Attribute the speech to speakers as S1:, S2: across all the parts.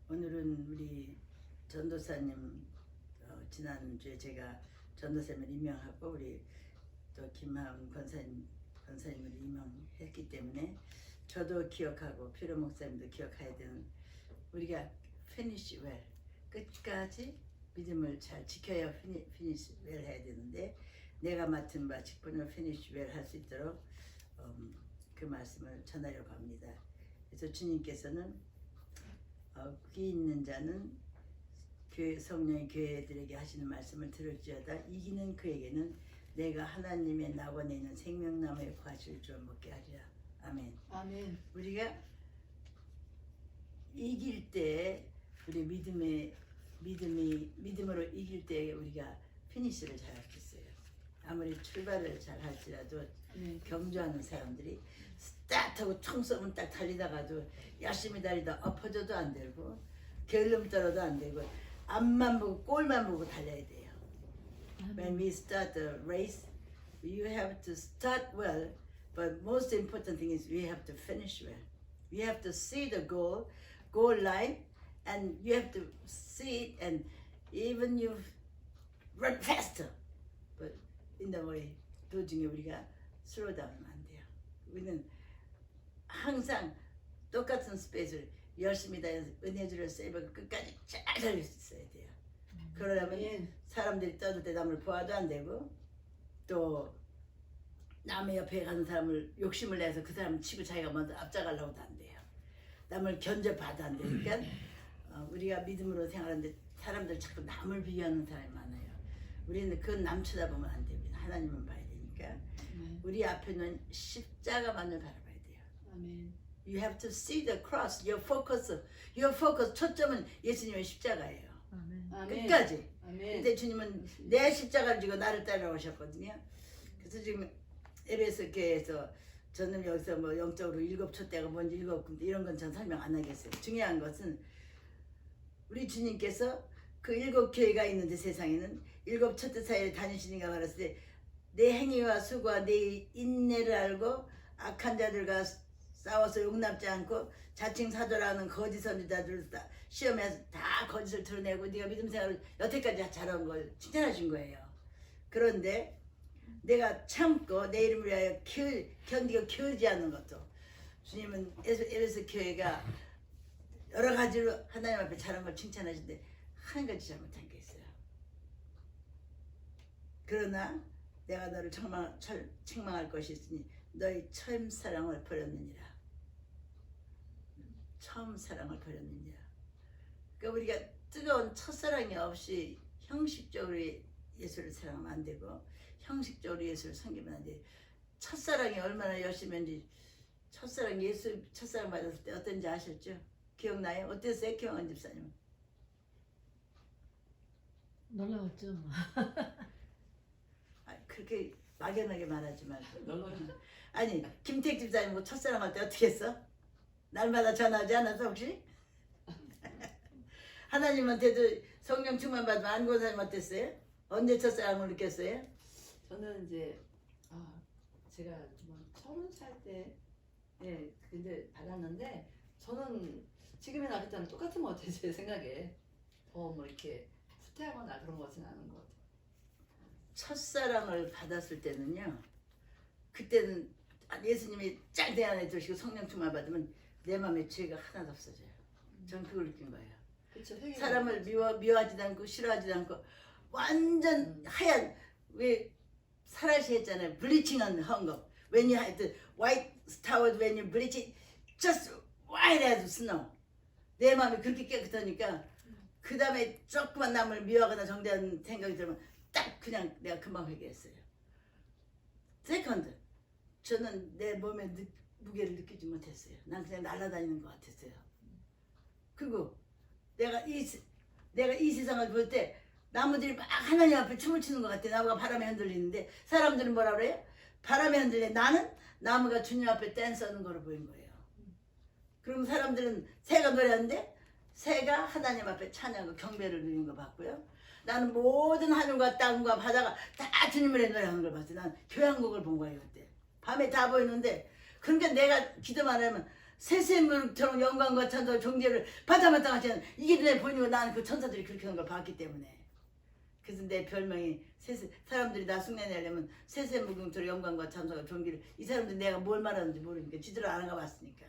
S1: 오늘은 우리 전도사님 지난주에 제가 전도사님을 임명하고 우리 또 김하은 권사님을 임명했기 때문에 저도 기억하고 피로 목사님도 기억해야 되는 우리가 finish well 끝까지 믿음을 잘 지켜야 finish well 해야 되는데 내가 맡은 바 직분을 finish well 할 수 있도록 그 말씀을 전하려고 합니다. 그래서 주님께서는 귀 있는 자는 성령의 교회들에게 하시는 말씀을 들을지어다 이기는 그에게는 내가 하나님의 낙원에 있는 생명나무의 과실을 주어 먹게 하리라. 아멘.
S2: 아멘.
S1: 우리가 이길 때 우리 믿음으로 이길 때 우리가 피니시를 잘 하겠어요. 아무리 출발을 잘 할지라도 경주하는 사람들이 스타트하고 총 쏘면 딱 달리다가도 열심히 달리다 엎어져도 안 되고 게을름 떨어도 안 되고 앞만 보고 골만 보고 달려야 돼요. When we start the race, you have to start well, but most important thing is we have to finish well. We have to see the goal line, and you have to see it, and even you run faster. But in the way, 도중에 우리가 slow down하면 안 돼요. 우리는 항상 똑같은 스페이스를 열심히 다해서 은혜주를 세이브하고 끝까지 잘 달릴 수 있어야 돼요. 그러려면 사람들이 떠들 때 남을 보아도 안 되고 또 남의 옆에 가는 사람을 욕심을 내서 그 사람을 치고 자기가 먼저 앞장가려고도 안 돼요. 남을 견제봐도 안 되니까 우리가 믿음으로 생활하는데 사람들 자꾸 남을 비교하는 사람이 많아요. 우리는 그 남 쳐다보면 안 됩니다. 하나님은 봐야 되니까 우리 앞에는 십자가만을 바라봐야 돼요.
S2: 아멘.
S1: You have to see the cross. Your focus 초점은 예수님의 십자가예요.
S2: 아멘.
S1: 끝까지.
S2: 아멘.
S1: 근데 주님은 내 십자가를 지고 나를 따라오셨거든요. 그래서 지금 에베소 교회에서 저는 여기서 뭐 영적으로 일곱 촛대가 뭔지 일곱 금대 이런 건 전 설명 안 하겠어요. 중요한 것은 우리 주님께서 그 일곱 교회가 있는데 세상에는 일곱 촛대 사이를 다니시니까 말했을 때 내 행위와 수고와 내 인내를 알고 악한 자들과 싸워서 용납지 않고 자칭 사도라는 거짓 선지자들 시험에서 다 거짓을 드러내고 네가 믿음 생활을 여태까지 잘한 걸 칭찬하신 거예요. 그런데 내가 참고 내 이름을 위하여 견디고 키우지 않는 것도 주님은 에베소 교회가 여러 가지로 하나님 앞에 잘한 걸 칭찬하시는데 한 가지 잘못한 게 있어요. 그러나 내가 너를 책망할 것이 있으니 너희 처음 사랑을 버렸느니라. 처음 사랑을 버렸느니라. 그러니까 우리가 뜨거운 첫사랑이 없이 형식적으로 예수를 사랑하면 안 되고 형식적으로 예수를 섬기면 안 돼요. 첫사랑이 얼마나 열심히 했는지 예수 첫사랑 받았을 때 어떤지 아셨죠? 기억나요? 어땠어요? 김영환 집사님?
S3: 놀라웠죠.
S1: 그렇게 막연하게 말하지 말고. 아니 김택 집사님 뭐 첫사랑 할 때 어떻게 했어? 날마다 전화하지 않았어 혹시? 하나님한테도 성령 충만 받으면 안고사님 어땠어요? 언제 첫사랑을 느꼈어요?
S2: 저는 이제 제가 뭐 30살 때 근데 받았는데 저는 지금이나 그때는 똑같은 것 같아요. 제 생각에 더 뭐 이렇게 후퇴하거나 그런 것은 않은 것 같아요.
S1: 첫사랑을 받았을 때는요. 그때는 예수님이 짱 내 안에 들으시고 성령 충만 받으면 내 마음에 죄가 하나도 없어져요. 전 그걸 느낀 거예요.
S2: 그쵸,
S1: 사람을 미워하지도 않고 싫어하지도 않고 완전 하얀 왜 사라시 했잖아요. 블리칭한 헝거. When you had the white towel, when you bleach it, just white as snow. 내 마음이 그렇게 깨끗하니까 그 다음에 조그만 남을 미워하거나 정죄하는 생각이 들면 딱 그냥 내가 금방 회개했어요. 세컨드, 저는 내 몸에 무게를 느끼지 못했어요. 난 그냥 날아다니는 것 같았어요. 그리고 내가 이 세상을 볼 때 나무들이 막 하나님 앞에 춤을 추는 것 같아. 나무가 바람에 흔들리는데 사람들은 뭐라 그래요? 바람에 흔들려. 나는 나무가 주님 앞에 댄스하는 거로 보인 거예요. 그럼 사람들은 새가 노래하는데 새가 하나님 앞에 찬양하고 경배를 드리는 거 봤고요. 나는 모든 하늘과 땅과 바다가 다 주님을 노래하는 걸 봤어요. 난 교향곡을 본 거예요 그때. 밤에 다 보이는데 그러니까 내가 기도만 하면 세세무릇처럼 영광과 찬송과 존귀를 받아마땅 하시는 이게 내 본이고 나는 그 천사들이 그렇게 하는 걸 봤기 때문에 그래서 내 별명이 사람들이 나 흉내내려면 세세무궁처럼 영광과 찬송과 존귀를 이 사람들이 내가 뭘 말하는지 모르니까 지들을 안 가봤으니까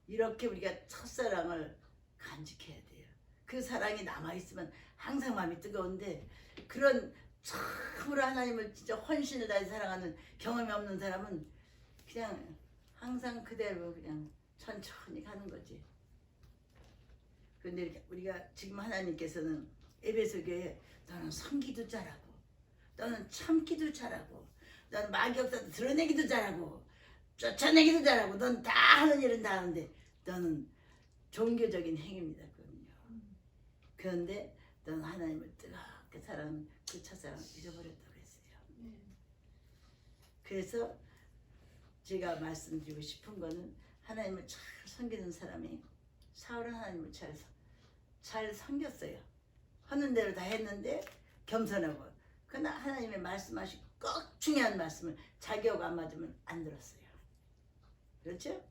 S1: 이렇게 우리가 첫사랑을 간직해야 돼요. 그 사랑이 남아있으면 항상 마음이 뜨거운데 그런 참으로 하나님을 진짜 헌신을 다해 사랑하는 경험이 없는 사람은 그냥 항상 그대로 그냥 천천히 가는 거지. 그런데 우리가 지금 하나님께서는 에베소 교회에 너는 섬기도 잘하고 너는 참기도 잘하고 너는 마귀역사도 드러내기도 잘하고 쫓아내기도 잘하고 넌 다 하는 일은 다 하는데 너는 종교적인 행위입니다. 그건요. 그런데 너는 하나님을 뜨겁게 사랑하는 그 첫사랑을 잊어버렸다고 했어요. 그래서 제가 말씀드리고 싶은 거는 하나님을 잘 섬기는 사람이 사울은 하나님을 잘 섬겼어요. 하는 대로 다 했는데 겸손하고 그러나 하나님의 말씀하신 꼭 중요한 말씀을 자기하고 안 맞으면 안 들었어요. 그렇죠?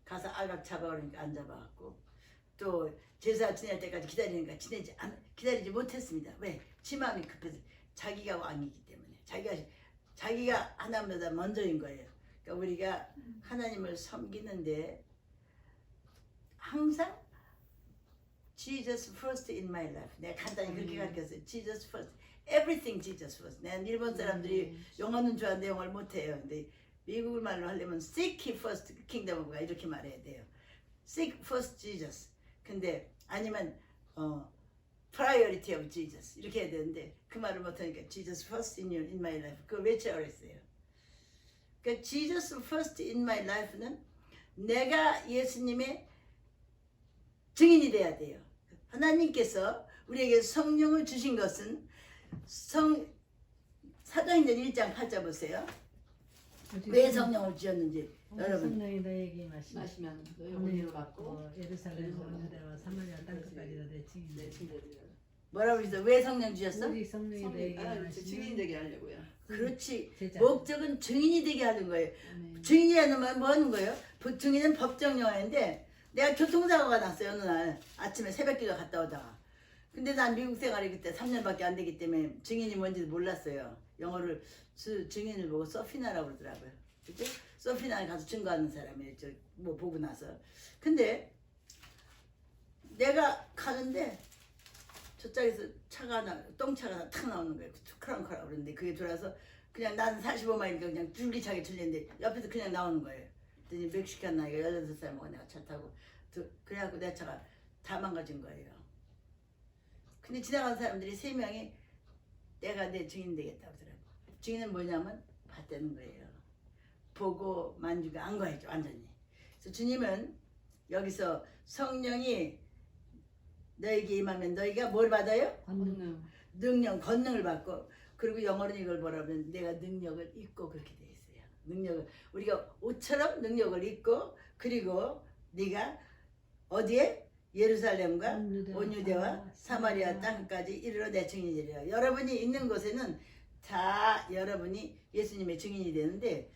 S1: 가서 알각 잡아오니까 안 잡아갖고 또 제사 지낼 때까지 기다리니까 기다리지 못했습니다. 왜? 지 마음이 급해서 자기가 왕이기 때문에 자기가 하나님보다 먼저인 거예요. 그러니까 우리가 하나님을 섬기는데 항상 Jesus first in my life. 내가 간단히 그렇게 가르쳤어요. Jesus first. Everything Jesus first. 난 일본 사람들이 영어는 좋아하는데 영어를 못해요. 근데 미국 말로 하려면 Seek first kingdom of God 이렇게 말해야 돼요. Seek first Jesus. 근데 아니면 Priority of Jesus 이렇게 해야 되는데 그 말을 못하니까 Jesus first in my life 그걸 외치라고 했어요. 그러니까 Jesus first in my life는 내가 예수님의 증인이 돼야 돼요. 하나님께서 우리에게 성령을 주신 것은 사도행전 1장 8절 보세요. 왜 성령을 주셨는지 여러분.
S3: 성령이 너에게
S2: 마시면 너희 은혜로 받고
S3: 예루살렘 유대와 사마리아 땅끝까지 내
S2: 내
S3: 증인.
S2: 친구들이라.
S1: 뭐라고 했어? 왜 성령 주셨어?
S3: 우리 성령이 너에게 마시면
S2: 증인 되게 하려고요.
S1: 그렇지.
S3: 제자.
S1: 목적은 증인이 되게 하는 거예요.
S2: 아멘.
S1: 증인이라는 말은 뭐 하는 거예요? 증인은 법정 용어인데 내가 교통사고가 났어요. 어느 날 아침에 새벽기도 갔다 오다가. 근데 난 미국 생활이 그때 3년밖에 안 되기 때문에 증인이 뭔지도 몰랐어요. 영어를 증인을 보고 소피나라고 그러더라고요. 그죠? 소피나에 가서 증거하는 사람이에요. 뭐 보고 나서. 근데 내가 가는데 저쪽에서 똥차가 탁 나오는 거예요. 크랑크랑 그러는데 그게 돌아서 그냥 나는 45마일이니까 그냥 줄기차게 틀렸는데 옆에서 그냥 나오는 거예요. 그랬더니 멕시칸 나이가 16살 먹은 내가 차 타고 그래갖고 내 차가 다 망가진 거예요. 근데 지나가는 사람들이 3명이 내가 내 증인 되겠다고 그러더라고. 증인은 뭐냐면 봤다는 거예요. 보고 만주가 안 거야죠 완전히. 그래서 주님은 여기서 성령이 너에게 임하면 너희가 뭘 받아요?
S2: 권능.
S1: 권능을 받고 그리고 영어로는 이걸 뭐라면 내가 능력을 입고 그렇게 돼 있어요. 능력을 우리가 옷처럼 능력을 입고 그리고 네가 어디에? 예루살렘과 온 유대와 사마리아 땅까지 이르러 내 증인이 되리라. 여러분이 있는 곳에는 다 여러분이 예수님의 증인이 되는데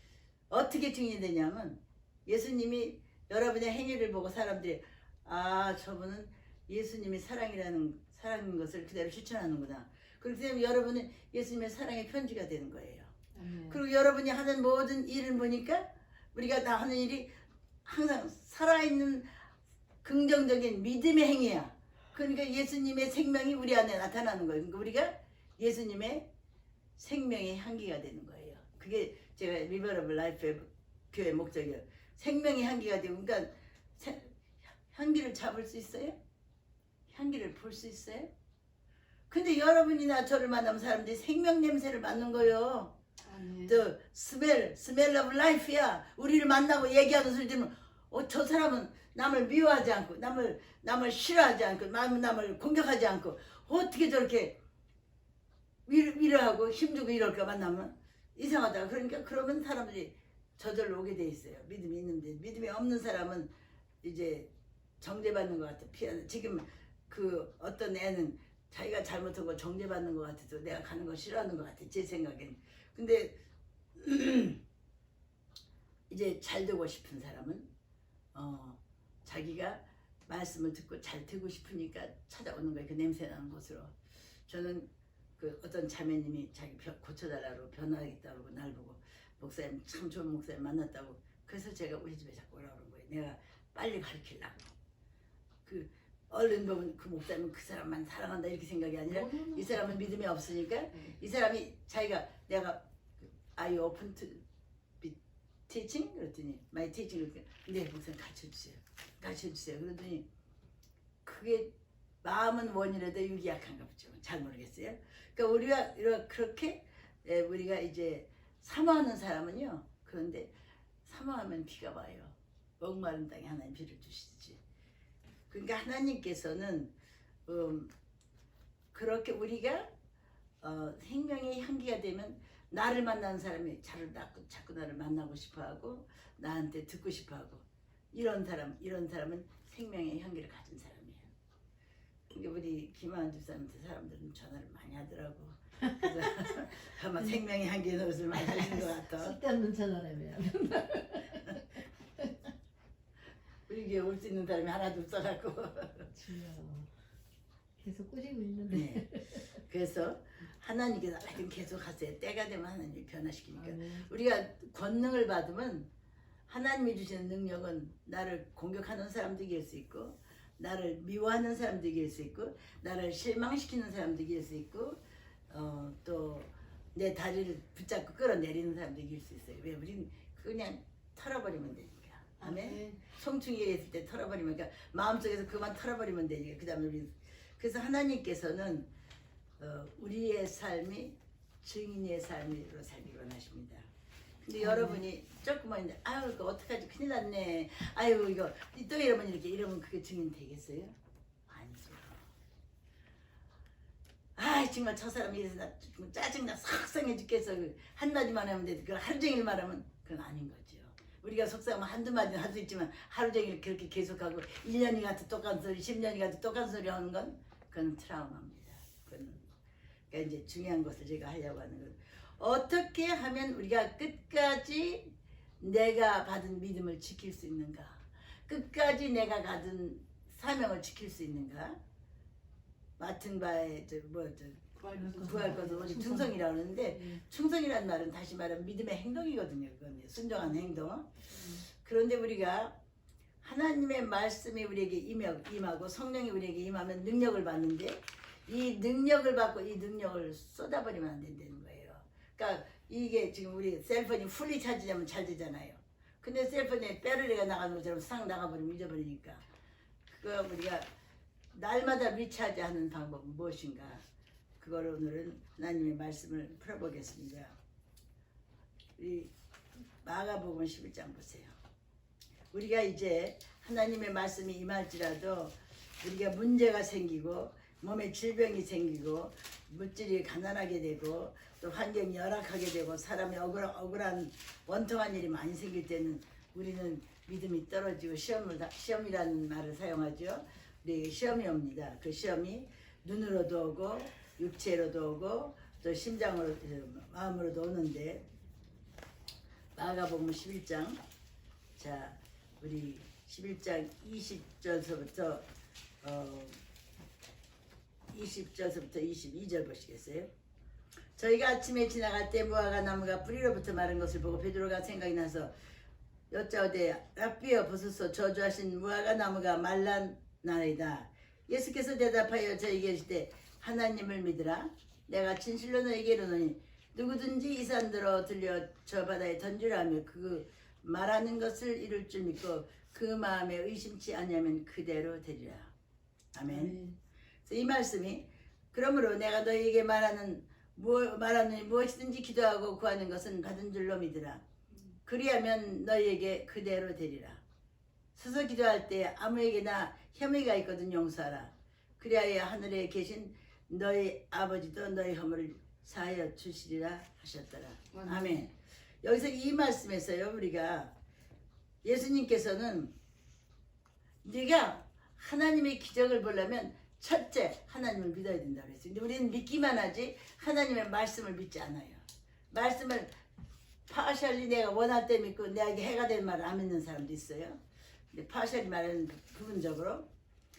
S1: 어떻게 증인이 되냐면 예수님이 여러분의 행위를 보고 사람들이 아 저분은 예수님이 사랑인 것을 그대로 실천하는구나. 그렇게 되면 여러분은 예수님의 사랑의 편지가 되는 거예요.
S2: 아멘.
S1: 그리고 여러분이 하는 모든 일을 보니까 우리가 다 하는 일이 항상 살아있는 긍정적인 믿음의 행위야. 그러니까 예수님의 생명이 우리 안에 나타나는 거예요. 그러니까 우리가 예수님의 생명의 향기가 되는 거예요. 그게 제가 리버러블 라이프의 교회 목적이에요. 생명의 향기가 되고 그러니까 향기를 잡을 수 있어요? 향기를 볼 수 있어요? 근데 여러분이나 저를 만나면 사람들이 생명 냄새를 맡는 거예요.
S2: 아멘.
S1: The smell of life야. 우리를 만나고 얘기하는 소리 들으면 저 사람은 남을 미워하지 않고 남을 싫어하지 않고 남을 공격하지 않고 어떻게 저렇게 위로하고 힘주고 이럴까 만나면 이상하다. 그러니까 그러면 사람들이 저절로 오게 돼 있어요. 믿음이 있는데 믿음이 없는 사람은 이제 정죄받는 것 같아. 지금 그 어떤 애는 자기가 잘못한 거 정죄받는 것 같아서 내가 가는 거 싫어하는 것 같아. 제 생각엔. 근데 이제 잘 되고 싶은 사람은 자기가 말씀을 듣고 잘 되고 싶으니까 찾아오는 거예요. 그 냄새 나는 곳으로. 저는 그 어떤 자매님이 자기 고쳐달라고 변화하겠다고 그러고 날 보고 목사님 참 좋은 목사님 만났다고. 그래서 제가 우리 집에 자꾸 오라고 그런 거예요. 내가 빨리 가르치려고. 그 얼른 보면 그 목사님은 그 사람만 사랑한다 이렇게 생각이 아니라 이 사람은 믿음이 없으니까 이 사람이 자기가 내가 Are you open to be teaching? 그랬더니 my teaching 그랬더니 네 목사님 가르쳐주세요 그러더니 그게 마음은 원이라도 육이 약한가 보죠. 잘 모르겠어요. 그러니까 우리가 그렇게 우리가 이제 사모하는 사람은요. 그런데 사모하면 비가 와요. 목마른 땅에 하나님 비를 주시지. 그러니까 하나님께서는 그렇게 우리가 생명의 향기가 되면 나를 만나는 사람이 자꾸 나를 만나고 싶어하고 나한테 듣고 싶어하고 이런 사람은 생명의 향기를 가진 사람이에요. 그러니까 우리 김하은 집사님한테 사람들은 전화를 많이 하더라고. 그래서 아마 생명의 향기의 노릇을 많이 하시는 것 같아.
S3: 쓸데없는 전화라면.
S1: 우리 교회 올 수 있는 사람이 하나도 없어갖고.
S3: 주여. 계속 꾸짖고 있는데.
S1: 네. 그래서 하나님께서 하여튼 계속 하세요. 때가 되면 하나님이 변화시키니까. 우리가 권능을 받으면 하나님이 주시는 능력은 나를 공격하는 사람도 이길 수 있고 나를 미워하는 사람도 이길 수 있고 나를 실망시키는 사람도 이길 수 있고 또 내 다리를 붙잡고 끌어내리는 사람도 이길 수 있어요. 왜? 우리는 그냥 털어버리면 되니까. 아멘. 송충이가 있을 때 털어버리면 그러니까 마음속에서 그만 털어버리면 되니까. 그 다음에 우리 그래서 하나님께서는 우리의 삶이 증인의 삶으로 살기를 원하십니다. 근데 여러분이 조금만 이제 아유 이거 어떡하지 큰일 났네. 아유 이거 또 이러면 그게 증인 되겠어요? 아니죠. 아 정말 저 사람이 이래서 나 짜증나 속상해 죽겠어. 한마디만 하면 돼. 그걸 하루 종일 말하면 그건 아닌 거죠. 우리가 속상하면 한두 마디는 할 수 있지만 하루 종일 그렇게 계속하고 1년이 가도 똑같은 소리 10년이 가도 똑같은 소리 하는 건 그건 트라우마입니다. 그건 그러니까 이제 중요한 것을 제가 하려고 하는 건 어떻게 하면 우리가 끝까지 내가 받은 믿음을 지킬 수 있는가? 끝까지 내가 가진 사명을 지킬 수 있는가? 맡은 바에 구할 것은 오직 충성이라고 하는데 충성이라는 말은 다시 말하면 믿음의 행동이거든요. 그건 순종한 행동. 그런데 우리가 하나님의 말씀이 우리에게 임하고 성령이 우리에게 임하면 능력을 받는데 이 능력을 받고 이 능력을 쏟아버리면 안 된다는 거예요. 그러니까 이게 지금 우리 셀폰이 풀리 차지하면 잘 되잖아요. 근데 셀폰에 배터리가 나가는 것처럼 싹 나가버리면 잊어버리니까 그거 우리가 날마다 리차지하는 방법은 무엇인가? 그걸 오늘은 하나님의 말씀을 풀어보겠습니다. 우리 마가복음 11장 보세요. 우리가 이제 하나님의 말씀이 임할지라도 우리가 문제가 생기고 몸에 질병이 생기고 물질이 가난하게 되고 또 환경이 열악하게 되고 사람이 억울한 원통한 일이 많이 생길 때는 우리는 믿음이 떨어지고 시험이라는 말을 사용하죠. 우리 시험이 옵니다. 그 시험이 눈으로도 오고 육체로도 오고 또 심장으로 마음으로도 오는데 마가복음 11장 자 우리 11장 20절서부터 22절 보시겠어요? 저희가 아침에 지나갈 때 무화과 나무가 뿌리로부터 마른 것을 보고 베드로가 생각이 나서 여짜오되 랍비여 보소서 저주하신 무화과 나무가 말랐나이다. 예수께서 대답하여 저에게 이르시되 하나님을 믿으라. 내가 진실로 너에게 이르노니 누구든지 이 산들어 들려 저 바다에 던지라며 그 말하는 것을 이룰 줄 믿고 그 마음에 의심치 아니하면 그대로 되리라. 아멘. 이 말씀이 그러므로 내가 너희에게 말하는 무엇이든지 기도하고 구하는 것은 받은 줄로 믿으라. 그리하면 너희에게 그대로 되리라. 서서 기도할 때 아무에게나 혐의가 있거든 용서하라. 그리하여 하늘에 계신 너희 아버지도 너희 허물을 사하여 주시리라 하셨더라. 아멘. 여기서 이 말씀에서요 우리가 예수님께서는 네가 하나님의 기적을 보려면 첫째 하나님을 믿어야 된다고 했어요. 근데 우리는 믿기만 하지 하나님의 말씀을 믿지 않아요. 말씀을 파셜리 내가 원할 때 믿고 내게 해가 된 말을 안 믿는 사람도 있어요. 근데 파셜리 말은 부분적으로.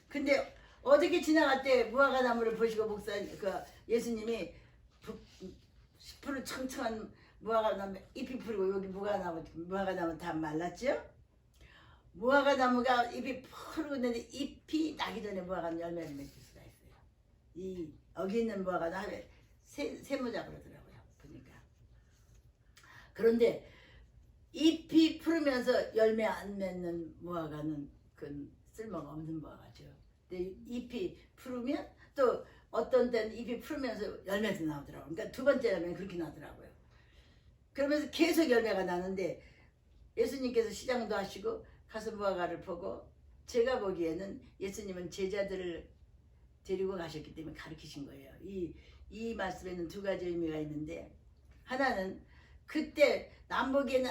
S1: 근데 어떻게 지나갈 때 무화과 나무를 보시고 예수님이 10% 청청한 무화과 나무 잎이 풀리고 여기 무화과 나무 다 말랐죠? 무화과 나무가 잎이 푸르고 있는데 잎이 나기 전에 무화과 열매를 맺을 수가 있어요. 이 여기 있는 무화과 나무에 세모자 그러더라고요. 보니까. 그런데 잎이 푸르면서 열매 안 맺는 무화과는 그 쓸모가 없는 무화과죠. 근데 잎이 푸르면 또 어떤 때는 잎이 푸르면서 열매도 나오더라고요. 그러니까 두 번째 열매는 그렇게 나더라고요. 그러면서 계속 열매가 나는데 예수님께서 시장도 하시고 가서 무화과를 보고 제가 보기에는 예수님은 제자들을 데리고 가셨기 때문에 가르치신 거예요. 이 말씀에는 두 가지 의미가 있는데 하나는 그때 남 보기에는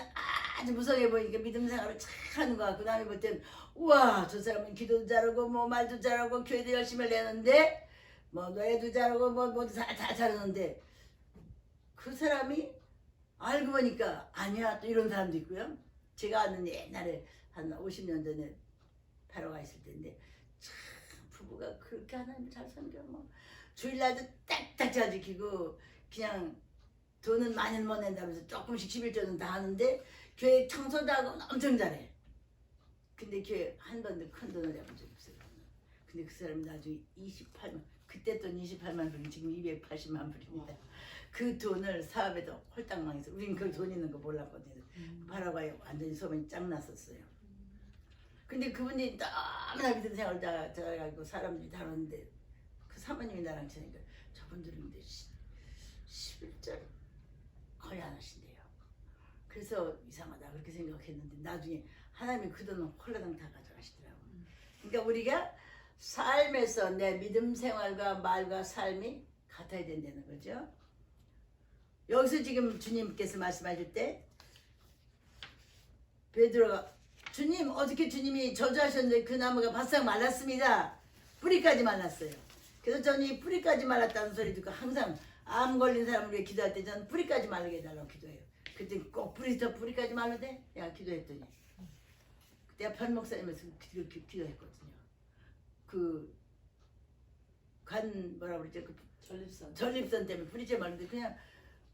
S1: 아주 무성해 보이니까 믿음 생활을 잘 하는 것 같고 남이 볼 때는 우와 저 사람은 기도도 잘하고 뭐 말도 잘하고 교회도 열심히 내는데 뭐 노래도 잘하고 뭐도 다 잘하는데 그 사람이 알고 보니까 아니야 또 이런 사람도 있고요. 제가 아는 옛날에 한 50년 전에 바로가 있을 때인데 참 부부가 그렇게 하나님을 잘 섬겨 뭐 주일날도 딱딱 잘 지키고 그냥 돈은 많이 못 낸다면서 조금씩 11조는 다 하는데 교회 청소도 하고 엄청 잘해. 근데 교회 한 번도 큰 돈을 내본 적이 없어요. 근데 그 사람이 나중에 28만 그때 돈 28만 불이 지금 280만 불입니다. 그 돈을 사업에도 홀딱 망해서 우린 그 돈 있는 거 몰랐거든요. 바라봐요. 완전히 소문이 짱 났었어요. 근데 그분이 너무나 믿음 생활을 다 잘해가지고 사람들이 다뤘는데 그 사모님이 나랑 치니까 저분들은 근데 11절 거의 안 하신대요. 그래서 이상하다 그렇게 생각했는데 나중에 하나님이 그 돈은 홀라당 다 가져가시더라고요. 그러니까 우리가 삶에서 내 믿음 생활과 말과 삶이 같아야 된다는 거죠. 여기서 지금 주님께서 말씀하실 때 베드로가 주님 어떻게 주님이 저주하셨는데 그 나무가 바싹 말랐습니다. 뿌리까지 말랐어요. 그래서 저는 이 뿌리까지 말랐다는 소리 듣고 항상 암 걸린 사람을 위해 기도할 때 저는 뿌리까지 마르게 해달라고 기도해요. 그때 꼭 뿌리까지 말르대? 내가 기도했더니 내가 편 목사님에서 기도했거든요. 그 간 뭐라 그러죠? 그 전립선 때문에 뿌리째 말르는데 그냥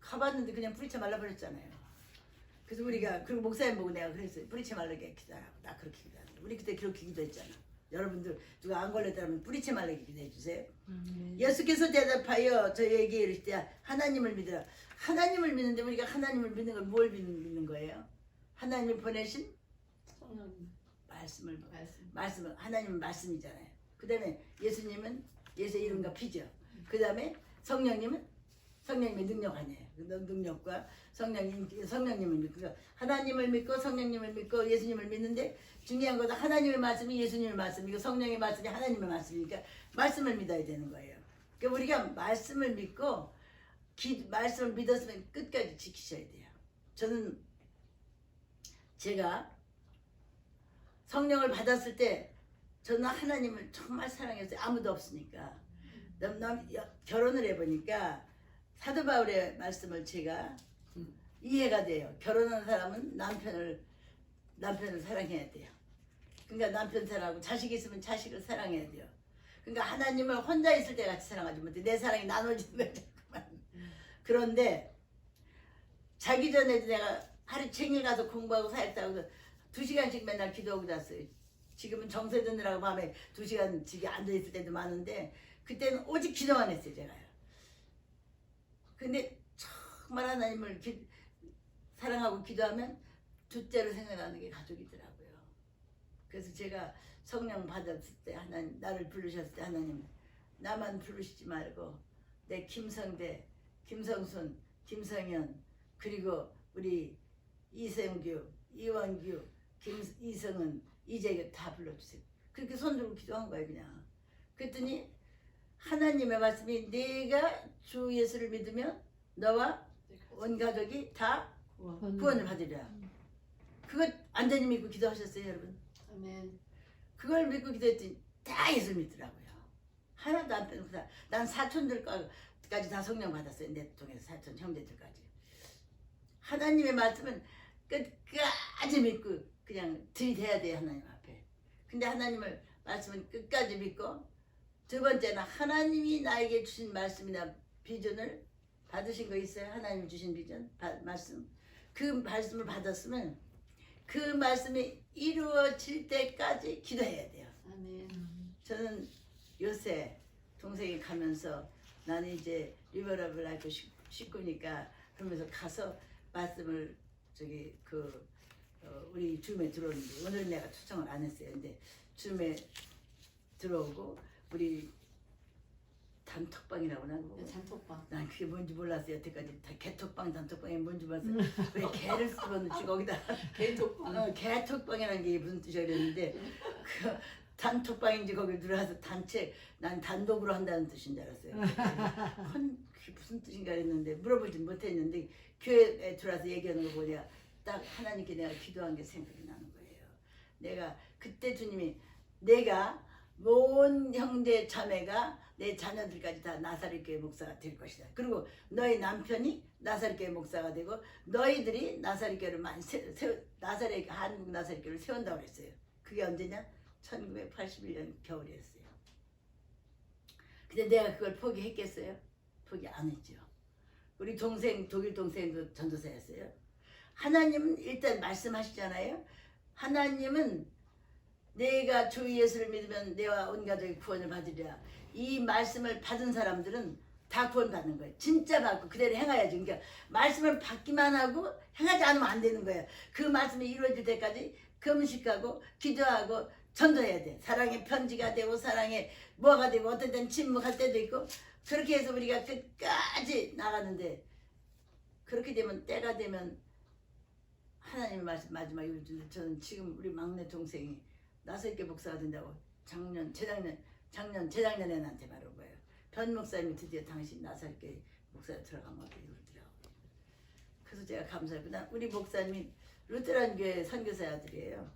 S1: 가봤는데 그냥 뿌리째 말라버렸잖아요. 그래서 우리가 그리고 목사님 보고 내가 그랬어요. 뿌리채 말르게 기도하라고. 나 그렇게 기도하는데 우리 그때 그렇게 기도했잖아. 여러분들 누가 안 걸렸다면 뿌리채 말르게 기도해 주세요. 예수께서 대답하여 저희에게 이르실 때 하나님을 믿으라. 하나님을 믿는데 우리가 하나님을 믿는 걸 뭘 믿는 거예요? 하나님이 보내신
S2: 성령
S1: 말씀을 하나님은 말씀이잖아요. 그 다음에 예수님은 예수의 이름과 피죠. 그 다음에 성령님은 성령님의 능력 아니에요. 능력과 성령님을 믿고 하나님을 믿고 성령님을 믿고 예수님을 믿는데 중요한 것은 하나님의 말씀이 예수님의 말씀이고 성령의 말씀이 하나님의 말씀이니까 말씀을 믿어야 되는 거예요. 그러니까 우리가 말씀을 믿고 말씀을 믿었으면 끝까지 지키셔야 돼요. 저는 제가 성령을 받았을 때 저는 하나님을 정말 사랑했어요. 아무도 없으니까. 결혼을 해보니까 사도 바울의 말씀을 제가 이해가 돼요. 결혼한 사람은 남편을 사랑해야 돼요. 그러니까 남편 사랑하고 자식이 있으면 자식을 사랑해야 돼요. 그러니까 하나님을 혼자 있을 때 같이 사랑하지 못해. 내 사랑이 나눠지는 거야 자꾸만. 그런데 자기 전에 내가 하루 종일 가서 공부하고 사역하고 2시간씩 맨날 기도하고 잤어요. 지금은 정세 듣느라고 밤에 2시간 집에 앉아있을 때도 많은데 그때는 오직 기도만 했어요 제가요. 근데 정말 하나님을 사랑하고 기도하면 둘째로 생각나는 게 가족이더라고요. 그래서 제가 성령 받았을 때 하나님 나를 부르셨을 때 하나님 나만 부르시지 말고 내 김성대, 김성순, 김성현 그리고 우리 이성규, 이원규, 이성은, 이재규 다 불러주세요. 그렇게 손들고 기도한 거예요 그냥. 그랬더니 하나님의 말씀이 내가 주 예수를 믿으면 너와 온 가족이 다 구원을 받으리라. 그거 완전히 믿고 기도하셨어요 여러분?
S2: 아멘.
S1: 그걸 믿고 기도했더니 다 예수 믿더라고요. 하나도 안 빼놓고 난 사촌들까지 다 성령 받았어요. 내 통해서 사촌 형제들까지 하나님의 말씀은 끝까지 믿고 그냥 들이대야 돼요. 하나님 앞에. 근데 하나님을 말씀은 끝까지 믿고 두 번째는 하나님이 나에게 주신 말씀이나 비전을 받으신 거 있어요? 하나님이 주신 비전? 말씀. 그 말씀을 받았으면 그 말씀이 이루어질 때까지 기도해야 돼요.
S2: 아멘.
S1: 저는 요새 동생이 가면서 나는 이제 리버러블 라이프 식구니까 그러면서 가서 말씀을 저기 우리 줌에 들어오는데 오늘은 내가 초청을 안 했어요. 근데 줌에 들어오고 우리 단톡방이라고 하나 뭐.
S2: 잔톡방.
S1: 난 그게 뭔지 몰랐어요. 여태까지 다 개톡방 단톡방이 뭔지 몰랐어요. 왜 개를 쓰는지 거기다
S2: 개톡방.
S1: 개톡방이라는 게 무슨 뜻이야 그랬는데 그 단톡방인지 거기 들어와서 단체 난 단독으로 한다는 뜻인 줄 알았어요. 그게 무슨 뜻인가 했는데 물어보진 못했는데 교회에 들어와서 얘기하는 거 보니까 딱 하나님께 내가 기도한 게 생각이 나는 거예요. 내가 그때 주님이 내가 온 형제 자매가 내 자녀들까지 다 나사렛교회 목사가 될 것이다. 그리고 너희 남편이 나사렛교회 목사가 되고 너희들이 나사렛교회를 많이 한국 나사렛교회를 세운다고 그랬어요. 그게 언제냐? 1981년 겨울이었어요. 근데 내가 그걸 포기했겠어요? 포기 안 했죠. 우리 동생 독일 동생도 전도사였어요. 하나님은 일단 말씀하시잖아요. 하나님은 내가 주 예수를 믿으면 내와 온 가족이 구원을 받으리라. 이 말씀을 받은 사람들은 다 구원받는 거예요. 진짜 받고 그대로 행해야지. 그러니까 말씀을 받기만 하고 행하지 않으면 안 되는 거예요. 그 말씀이 이루어질 때까지 금식하고 기도하고 전도해야 돼. 사랑의 편지가 되고 사랑의 뭐가 되고 어떤 때는 침묵할 때도 있고 그렇게 해서 우리가 끝까지 나가는데 그렇게 되면 때가 되면 하나님의 말씀 마지막에 이루어지는데 저는 지금 우리 막내 동생이 나사렛교회 목사가 된다고 재작년에 나한테 말한 거예요. 변 목사님이 드디어 당신 나사렛교회 목사에 들어간 거라고 이러더라고. 그래서 제가 감사하고 우리 목사님이 루테란 교회 선교사 아들이에요.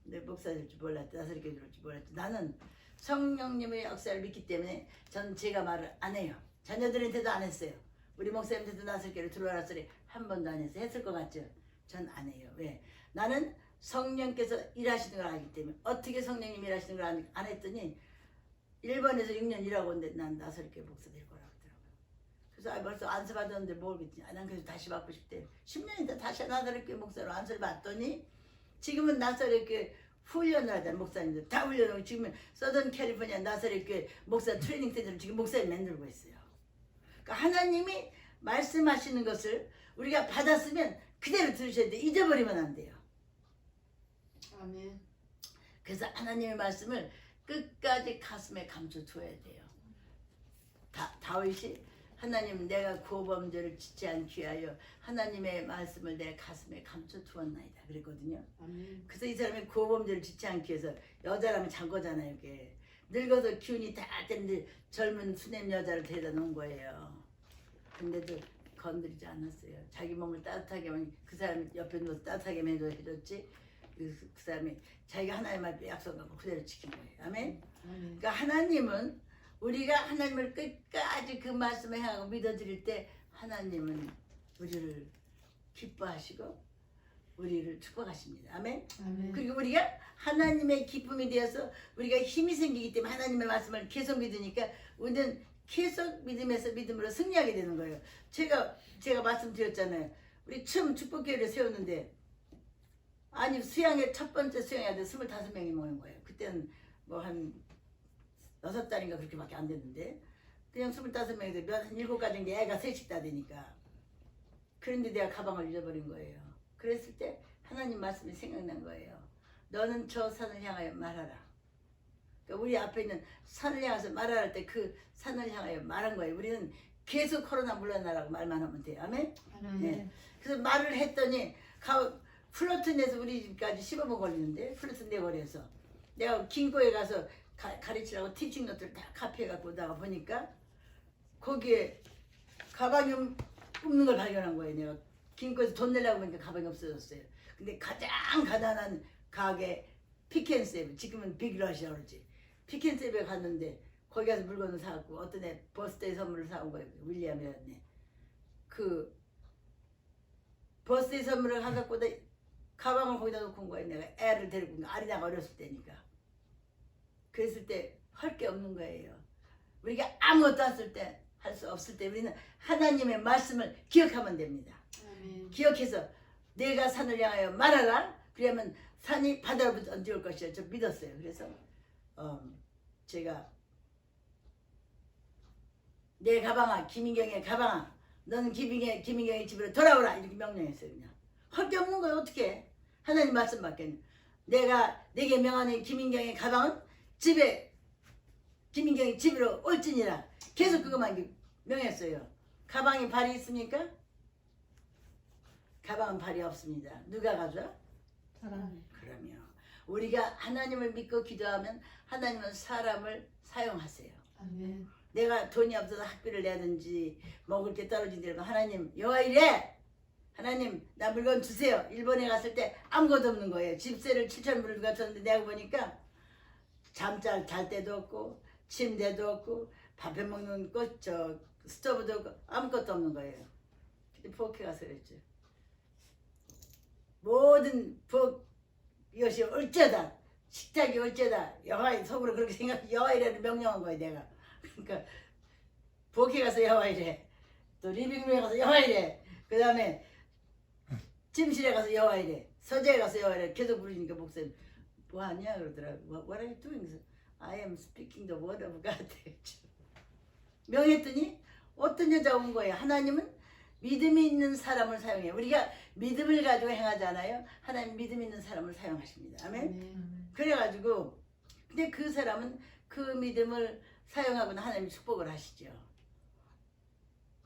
S1: 근데 목사 될 줄 몰랐대. 나사렛교회 들어올 줄 몰랐대. 나는 성령님의 역사를 믿기 때문에 전 제가 말을 안 해요. 자녀들한테도 안 했어요. 우리 목사님한테도 나사렛교회를 들어와라 소리 한 번도 안 했어요. 했을 것 같죠? 전 안 해요. 왜? 나는 성령께서 일하시는 걸 알기 때문에 어떻게 성령님 일하시는 걸 안 했더니 일본에서 6년 일하고 있는데 난 나사렛교회 목사 될 거라고 하더라고요. 그래서 벌써 안수 받았는데 모르겠지. 난 그래서 다시 받고 싶대. 10년인데 다시 나사렛교회 목사로 안수를 받더니 지금은 나사렛교회 훈련을 하잖아. 목사님들 다 훈련하고 지금은 서던 캘리포니아 나사렛교회 목사 트레이닝 센터를 지금 목사님 만들고 있어요. 그러니까 하나님이 말씀하시는 것을 우리가 받았으면 그대로 들으셔야 돼. 잊어버리면 안 돼요.
S2: 아멘.
S1: 그래서 하나님의 말씀을 끝까지 가슴에 감춰두어야 돼요. 다윗이 하나님 내가 고범죄를 짓지 않기 위하여 하나님의 말씀을 내 가슴에 감춰두었나이다 그랬거든요.
S2: 아멘.
S1: 그래서 이 사람이 고범죄를 짓지 않기 위해서 여자라면 잔 거잖아요. 이게 늙어서 기운이 다 뗀데 젊은 수냄 여자를 데려다 놓은 거예요. 근데도 건드리지 않았어요. 자기 몸을 따뜻하게 하면 그 사람이 옆에 누워서 따뜻하게 해줬지. 그 사람이 자기가 하나님 앞에 약속하고 그대로 지킨 거예요. 아멘. 그러니까 하나님은 우리가 하나님을 끝까지 그 말씀을 행하고 믿어드릴 때 하나님은 우리를 기뻐하시고 우리를 축복하십니다. 아멘.
S2: 아멘.
S1: 그리고 우리가 하나님의 기쁨이 되어서 우리가 힘이 생기기 때문에 하나님의 말씀을 계속 믿으니까 우리는 계속 믿음에서 믿음으로 승리하게 되는 거예요. 제가 말씀드렸잖아요. 우리 처음 축복교회를 세웠는데 아니 수양회 첫 번째 수양회 때 25명이 모인 거예요. 그때는 뭐 한 6달인가 그렇게밖에 안 됐는데 그냥 25명인데 한 7가정인데 애가 셋씩 다 되니까 그런데 내가 가방을 잊어버린 거예요. 그랬을 때 하나님 말씀이 생각난 거예요. 너는 저 산을 향하여 말하라. 그러니까 우리 앞에 있는 산을 향해서 말하라 할 때 그 산을 향하여 말한 거예요. 우리는 계속 코로나 물러나라고 말만 하면 돼요. 아멘? 네. 그래서 말을 했더니 플러튼에서 우리 집까지 15분 걸리는데 플러튼 내거리에서 내가 긴코에 가서 가르치라고 티칭 노트를 다 카피해 갖고 오다가 보니까 거기에 가방이 없는 걸 발견한 거예요. 내가 긴코에서 돈 내려고 보니까 가방이 없어졌어요. 근데 가장 가난한 가게 피켄세이브, 지금은 빅러시라고 그러지. 피켄세이브에 갔는데 거기 가서 물건을 사갖고 어떤 애 버스데이 선물을 사온 거예요. 윌리엄이었네. 그 버스에 선물을 갖고 다 가방을 거기다 놓고 온 거야. 내가 애를 데리고 온 거야. 아리나가 어렸을 때니까. 그랬을 때 할 게 없는 거예요. 우리가 아무것도 했을 때, 할 수 없을 때 우리는 하나님의 말씀을 기억하면 됩니다.
S2: 아멘.
S1: 기억해서 내가 산을 향하여 말하라. 그러면 산이 바다로부터 얹어올 것이야. 저 믿었어요. 그래서 제가 내 가방아, 김인경의 가방아, 너는 김인경의 집으로 돌아오라 이렇게 명령했어요. 그냥 할 게 없는 거예요. 어떻게? 하나님 말씀밖에. 내가 내게 명하는 김인경의 가방은 집에 김인경의 집으로 올지니라. 계속 그것만 명했어요. 가방에 발이 있습니까? 가방은 발이 없습니다. 누가 가져?
S3: 사람.
S1: 그러면 우리가 하나님을 믿고 기도하면 하나님은 사람을 사용하세요.
S2: 아멘.
S1: 내가 돈이 없어서 학비를 내든지 먹을 게 떨어진다면 하나님 여호와 이래. 하나님 나 물건 주세요. 일본에 갔을 때 아무것도 없는 거예요. 집세를 7,000불을 누가 줬는데 내가 보니까 잘 때도 없고 침대도 없고 밥해 먹는 것 스토브도 없고 아무것도 없는 거예요. 근데 부엌에 가서 그랬죠. 모든 부엌 이것이 어쩌다 식탁이 어쩌다 여호와의 속으로 그렇게 생각 여호와 이래를 명령한 거예요. 내가. 그러니까 부엌에 가서 여호와 이래, 또 리빙룸에 가서 여호와 이래, 그 다음에 침실에 가서 여호와 이래, 서재에 가서 여호와 이래 계속 부르니까 목사님 뭐하냐 그러더라고. What are you doing? 그래서 I am speaking the word of God. 명했더니 어떤 여자가 온 거예요. 하나님은 믿음이 있는 사람을 사용해요. 우리가 믿음을 가지고 행하잖아요. 하나님 믿음 있는 사람을 사용하십니다. 아멘.
S2: 아멘.
S1: 그래가지고 근데 그 사람은 그 믿음을 사용하고는 하나님이 축복을 하시죠.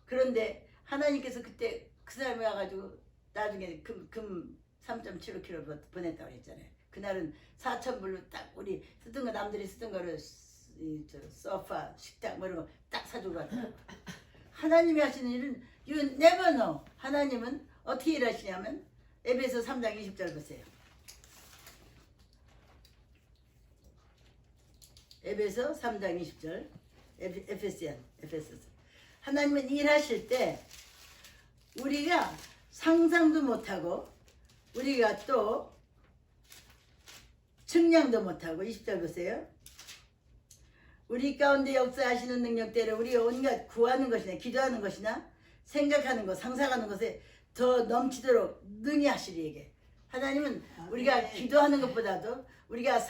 S1: 그런데 하나님께서 그때 그 사람이 와가지고 나중에 금 3.75kg 보냈다고 했잖아요. 그날은 4,000불로 딱 우리 쓰던 거 남들이 쓰던 거를 소파, 식탁 뭐 이런 거 딱 사주고 갔다. 하나님이 하시는 일은 you never know. 하나님은 어떻게 일하시냐면 에베소 3장 20절 보세요. 에베소 3장 20절 에페소서. 하나님은 일하실 때 우리가 상상도 못하고 우리가 또 측량도 못하고 20절 보세요. 우리 가운데 역사하시는 능력대로 우리가 온갖 구하는 것이나 기도하는 것이나 생각하는 것, 상상하는 것에 더 넘치도록 능히 하시리에게. 하나님은 우리가 기도하는 것보다도 우리가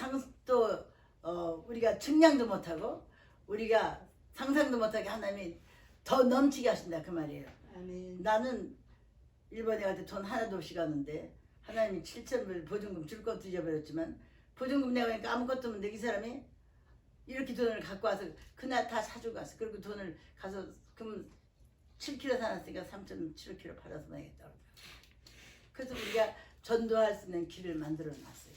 S1: 우리가 측량도 못하고 우리가 상상도 못하게 하나님이 더 넘치게 하신다 그 말이에요.
S2: 아멘.
S1: 나는 일본에 갈 때 돈 하나도 없이 갔는데 하나님이 7,000불 보증금 줄 것도 잊어버렸지만 보증금 내가니까 아무것도 없는데 이 사람이 이렇게 돈을 갖고 와서 그날 다 사주고 갔어. 그리고 돈을 가서 그럼 7kg 사놨으니까 3.75kg 팔아서 나겠다. 그래서 우리가 전도할 수 있는 길을 만들어 놨어요.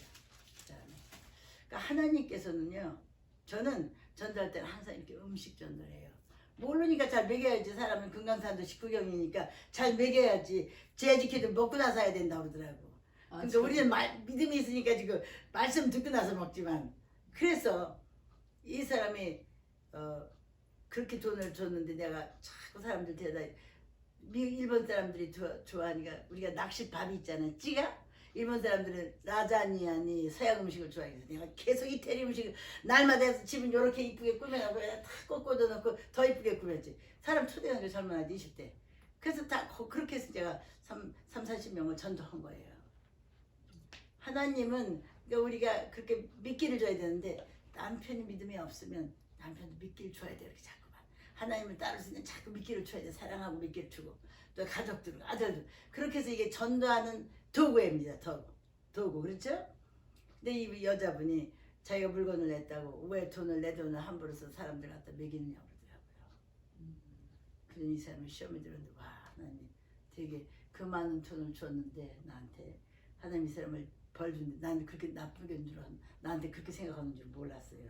S1: 그러니까 하나님께서는요, 저는 전도할 때는 항상 이렇게 음식 전도를 해요. 모르니까 잘 먹여야지. 사람은 금강산도 식후경이니까 잘 먹여야지. 재직해도 먹고 나서 해야 된다고 그러더라고. 그러니까 우리는 믿음이 있으니까 지금 말씀 듣고 나서 먹지만 그래서 이 사람이 그렇게 돈을 줬는데 내가 자꾸 사람들 데려다 일본 사람들이 좋아하니까 우리가 낚시밥이 있잖아요. 찌가? 일본 사람들은 라자니아니 서양 음식을 좋아해서 내가 계속 이태리 음식을 날마다 해서 집은 이렇게 이쁘게 꾸며놓고 다 꽃꽂아 놓고 더 이쁘게 꾸몄지. 사람 초대하는 게 젊은아이들 20대. 그래서 다 그렇게 해서 제가 40명을 전도한 거예요. 하나님은 그러니까 우리가 그렇게 믿기를 줘야 되는데 남편이 믿음이 없으면 남편도 믿기를 줘야 돼. 이렇게 자꾸만 하나님을 따를 수 있는 자꾸 믿기를 줘야 돼. 사랑하고 믿기를 주고 또 가족들 아들들 그렇게 해서 이게 전도하는 도구입니다. 도구 그렇죠? 근데 이 여자분이 자기가 물건을 냈다고 왜 내 돈을 함부로 써 사람들 갖다 먹이느냐고 그러더라고요. 그러니 이 사람이 시험에 들었는데 와 하나님 되게 그 많은 돈을 줬는데 나한테 하나님 이 사람을 벌 준데 나는 그렇게 나쁘게 줄 나한테 그렇게 생각하는 줄 몰랐어요.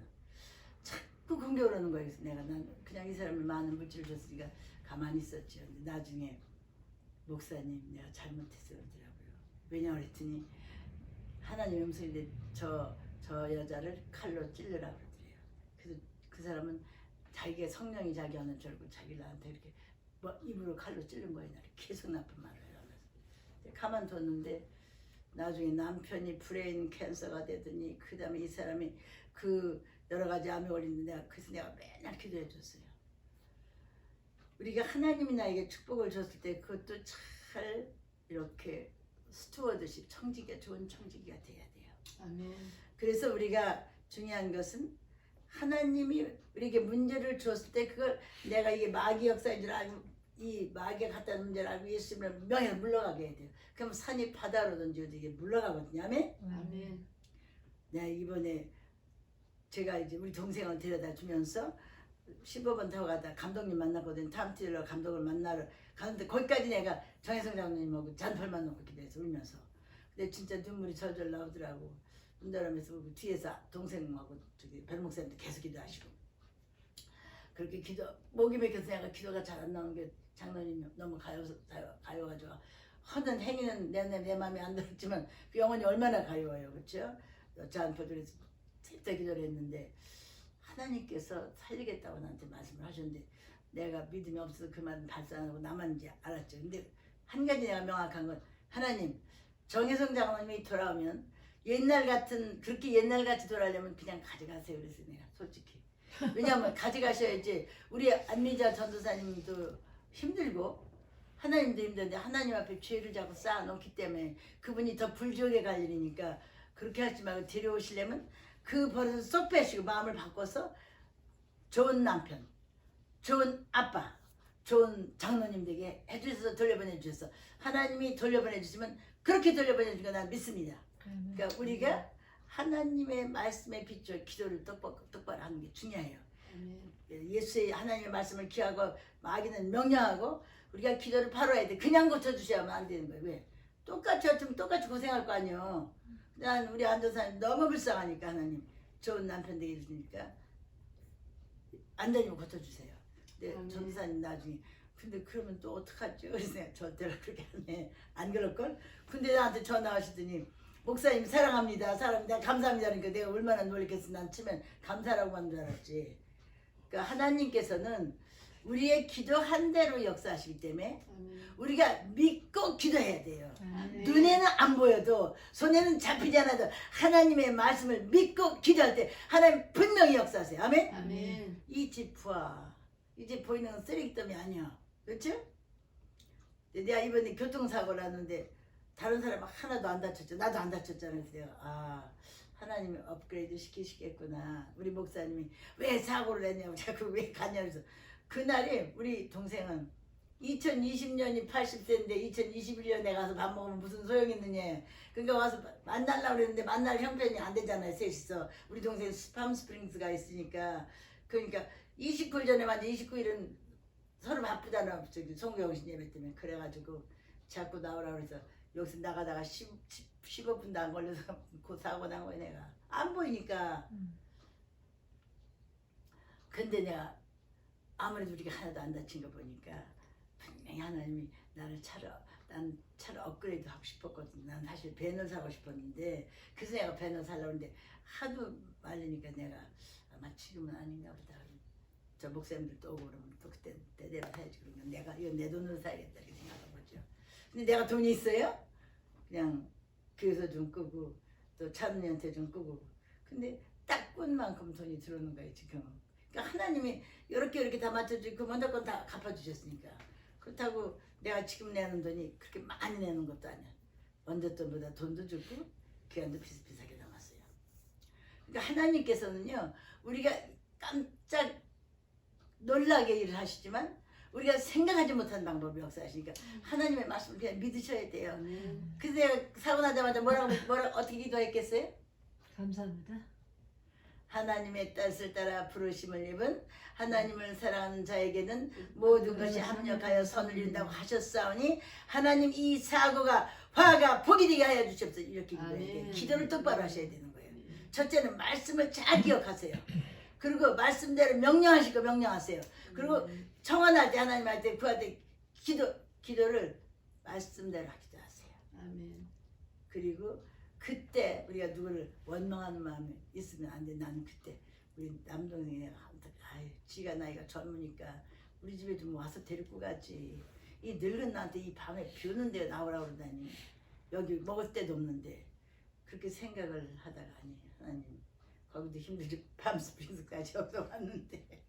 S1: 자꾸 공격을 하는 거예요. 그래서 난 그냥 이 사람을 많은 물질을 줬으니까 가만히 있었죠. 근데 나중에 목사님 내가 잘못했어 그러더라고요. 왜냐 그랬더니 하나님 음성인데 저 여자를 칼로 찔러라 그러더래요. 그래서 그 사람은 자기가 성령이 자기 하는 줄 알고 자기 나한테 이렇게 뭐 입으로 칼로 찔른 거예요. 나를 계속 나쁜 말을 하면서 가만뒀는데 나중에 남편이 브레인 캔서가 되더니 그 다음에 이 사람이 그 여러 가지 암에 걸리는데 그래서 내가 맨날 기도해 줬어요. 우리가 하나님이 나에게 축복을 줬을 때 그것도 잘 이렇게 스튜어드십 청지기가 좋은 청지기가 돼야 돼요.
S2: 아멘.
S1: 그래서 우리가 중요한 것은 하나님이 우리에게 문제를 줬을 때 그걸 내가 이게 마귀 역사인 줄 알고 이 마귀가 갖다 놓은 줄 알고 예수님을 명예를 물러가게 해야 돼요. 그럼 산이 바다로 던져도 이게 물러가거든요. 아멘?
S2: 아멘.
S1: 내가 이번에 제가 이제 우리 동생을 데려다 주면서 15번 타고 가다 감독님 만났거든요. 탐티러 감독을 만나러 가는데 거기까지 내가 정혜성 장로님하고 잔털만 놓고 기도해서 울면서 근데 진짜 눈물이 절절 나오더라고. 운전하면서 뒤에서 동생하고 저기 별목사님도 계속 기도하시고 그렇게 기도 목이 막혀서 내가 기도가 잘 안 나오는 게 장로님이 너무 가요가지고 하는 행위는 내 마음에 안 들었지만 그 영혼이 얼마나 가요해요. 그렇죠? 저한테 그래서 진짜 기도를 했는데 하나님께서 살리겠다고 나한테 말씀을 하셨는데 내가 믿음이 없어서 그 말은 발산하고 나만 이제 알았죠. 근데 한 가지 내가 명확한 건 하나님 정혜성 장로님이 돌아오면 옛날 같은 그렇게 옛날같이 돌아오려면 그냥 가져가세요. 그래서 내가 솔직히 왜냐하면 가져가셔야지 우리 안미자 전도사님도 힘들고 하나님도 힘든데 하나님 앞에 죄를 자꾸 쌓아놓기 때문에 그분이 더 불지옥에 갈 일이니까 그렇게 하지 말고 데려오시려면 그 버릇을 쏙 빼시고 마음을 바꿔서 좋은 남편, 좋은 아빠, 좋은 장로님들에게 해주셔서 돌려보내 주셔서 하나님이 돌려보내 주시면 그렇게 돌려보내 주는 거 난 믿습니다. 그러니까 우리가 하나님의 말씀에 비추어 기도를 똑바로 하는 게 중요해요.
S2: 아멘.
S1: 예수의 하나님의 말씀을 기하고 마귀는 명령하고 우리가 기도를 바로 해야 돼. 그냥 고쳐주셔야만 안 되는 거예요. 왜? 똑같이 어쩌면 똑같이 고생할 거 아니에요. 난 우리 안전사님 너무 불쌍하니까 하나님 좋은 남편 되게 해주니까 안전님 고쳐주세요. 근데 전도사님 나중에 근데 그러면 또 어떡하죠? 그래서 내가 절대로 그렇게 안 그럴걸? 근데 나한테 전화 하시더니 목사님 사랑합니다. 감사합니다. 그러니까 내가 얼마나 놀랬겠어. 난 치면 감사라고만 줄 알았지. 그러니까 하나님께서는 우리의 기도한 대로 역사하시기 때문에 우리가 믿고 기도해야 돼요. 눈에는 안 보여도 손에는 잡히지 않아도 하나님의 말씀을 믿고 기도할 때 하나님 분명히 역사하세요. 아멘?
S2: 아멘.
S1: 이 집 부하 이 집 보이는 건 쓰레기더미 아니야. 그렇죠? 내가 이번에 교통사고 났는데 다른 사람은 하나도 안 다쳤죠. 나도 안 다쳤잖아. 그래서 내가 하나님이 업그레이드 시키시겠구나. 우리 목사님이 왜 사고를 냈냐고 자꾸 왜 갔냐 그래서 그날이 우리 동생은 2020년이 80세인데 2021년에 가서 밥 먹으면 무슨 소용이 있느냐. 그러니까 와서 만나려고 그랬는데 만날 형편이 안 되잖아요. 셋이서. 우리 동생 팜스프링스가 있으니까. 그러니까 29일 전에 왔는데 29일은 서로 바쁘잖아. 저기 송경신 예배 때문에. 그래가지고 자꾸 나오라고 그래서 여기서 나가다가 15분도 안 걸려서 그 사고 난 거야 내가. 안 보이니까. 근데 내가 아무래도 우리가 하나도 안 다친 거 보니까 분명히 하나님이 난 차를 업그레이드 하고 싶었거든. 난 사실 밴을 사고 싶었는데 그래서 내가 밴을 사려고 했는데 하도 말리니까 내가 아마 지금은 아닌가 보다. 저 목사님들도 오고 그러면 또 그때 대대로 사야지. 그러면 내가 이건 내 돈으로 사야겠다 이렇게 생각한 거죠. 근데 내가 돈이 있어요? 그냥 교회에서 좀 끄고 또 차은이한테 좀 끄고 근데 딱 꾼 만큼 돈이 들어오는 거예요 지금. 그러니까 하나님이 이렇게 다 맞춰주고 먼저 건 다 갚아주셨으니까 그렇다고 내가 지금 내는 돈이 그렇게 많이 내는 것도 아니야. 먼저 돈보다 돈도 주고 귀한도 비슷비슷하게 남았어요. 그러니까 하나님께서는요 우리가 깜짝 놀라게 일을 하시지만 우리가 생각하지 못한 방법을 역사하시니까 하나님의 말씀을 그냥 믿으셔야 돼요. 그래서 내가 사고 나자마자 뭐라고 어떻게 기도했겠어요?
S3: 감사합니다.
S1: 하나님의 뜻을 따라 부르심을 입은 하나님을 사랑하는 자에게는 모든 것이 합력하여 선을 이룬다고 하셨사오니 하나님 이 사고가 화가 복이 되게 하여 주시옵소서. 이렇게 기도해야 돼요. 기도를 똑바로 하셔야 되는 거예요. 첫째는 말씀을 잘 기억하세요. 그리고 말씀대로 명령하시고 명령하세요. 그리고 청원할 때 하나님 할 때 그한테 기도를 말씀대로 하기도 하세요.
S2: 아멘.
S1: 그리고 그때 우리가 누구를 원망하는 마음이 있으면 안 돼. 나는 그때 우리 남동생이 지가 나이가 젊으니까 우리 집에 좀 와서 데리고 가지. 이 늙은 나한테 이 밤에 비 오는 데 나오라고 그러다니 여기 먹을 데도 없는데 그렇게 생각을 하다가 아니 하나님 거기도 힘들지 밤스프링스까지 여기서 왔는데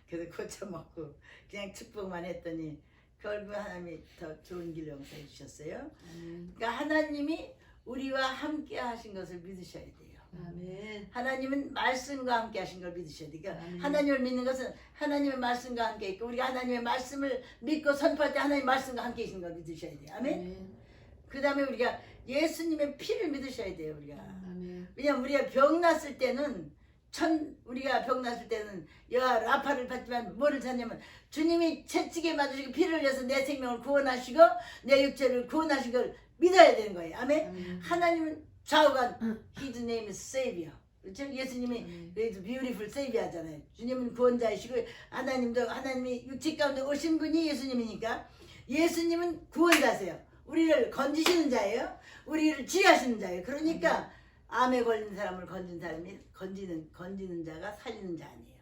S1: 그래서 고쳐먹고 그냥 축복만 했더니 결국 하나님이 더 좋은 길 용서해 주셨어요. 그러니까 하나님이 우리와 함께 하신 것을 믿으셔야 돼요.
S2: 아멘.
S1: 하나님은 말씀과 함께 하신 걸 믿으셔야 돼요. 그러니까
S2: 아멘.
S1: 하나님을 믿는 것은 하나님의 말씀과 함께 있고 우리가 하나님의 말씀을 믿고 선포할 때 하나님 말씀과 함께 계신 걸 믿으셔야 돼요. 아멘. 그 다음에 우리가 예수님의 피를 믿으셔야 돼요. 우리가.
S2: 아멘.
S1: 왜냐면 우리가 병 났을 때는 우리가 병 났을 때는 여호와 라파를 받지만 뭐를 찾냐면 주님이 채찍에 맞으시고 피를 흘려서 내 생명을 구원하시고 내 육체를 구원하신 걸 믿어야 되는 거예요. 아멘.
S2: 아멘.
S1: 하나님은 좌우간 His name is Savior. 그렇죠? 예수님이 beautiful Savior 하잖아요. 주님은 구원자이시고 하나님이 육체 가운데 오신 분이 예수님이니까 예수님은 구원자세요. 우리를 건지시는 자예요. 우리를 지혜하시는 자예요. 그러니까 암에 걸린 사람을 건지는 자가 살리는 자 아니에요.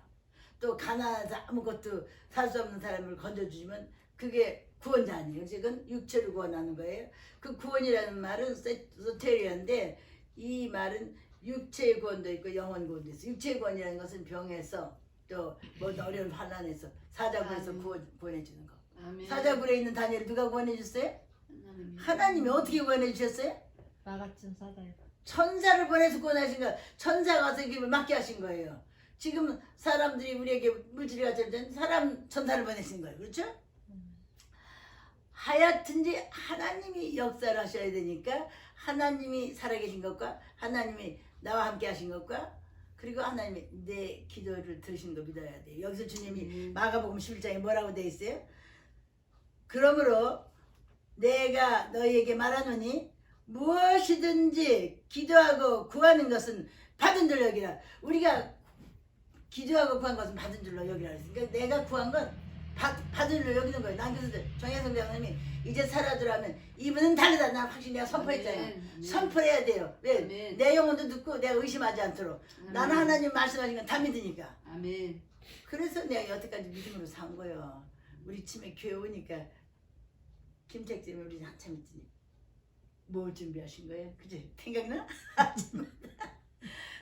S1: 또 가난해서 아무것도 살 수 없는 사람을 건져주시면 그게 구원자 아니에요. 지금 육체를 구원하는 거예요. 그 구원이라는 말은 소테리아인데 이 말은 육체의 구원도 있고 영혼 구원도 있어요. 육체의 구원이라는 것은 병에서 또 뭐 어려운 환난에서 사자굴에서 구원해 주는 거.
S2: 아멘.
S1: 사자굴에 있는 다니엘을 누가 구원해 줬어요?
S2: 하나님이.
S1: 하나님이 어떻게 구원해 주셨어요?
S3: 나 같은 사다리.
S1: 천사를 보내서 구원하신 거. 천사가 와서 길을 막게 하신 거예요. 지금 사람들이 우리에게 물질이 가져온 사람 천사를 보내신 거예요. 그렇죠? 하여튼지 하나님이 역사를 하셔야 되니까 하나님이 살아계신 것과 하나님이 나와 함께 하신 것과 그리고 하나님이 내 기도를 들으신 거 믿어야 돼요. 여기서 주님이 마가복음 11장에 뭐라고 돼 있어요? 그러므로 내가 너희에게 말하노니 무엇이든지 기도하고 구하는 것은 받은 줄 여기라. 우리가 기도하고 구한 것은 받은 줄로 여기라 그랬어요. 그러니까 내가 구한 건 받은 줄로 여기는 거예요. 난 그래서 정혜성 장님이 이제 살아들어하면 이분은 다르다. 난 확실히 내가 선포했잖아요. 선포해야 돼요. 왜?
S2: 아멘.
S1: 내 영혼도 듣고 내가 의심하지 않도록. 나는 하나님 말씀하신 건 다 믿으니까.
S2: 아멘.
S1: 그래서 내가 여태까지 믿음으로 산 거예요. 우리 집에 교회 오니까 김택진이 우리 한참 있더니 뭘 준비하신 거예요? 그지? 생각나?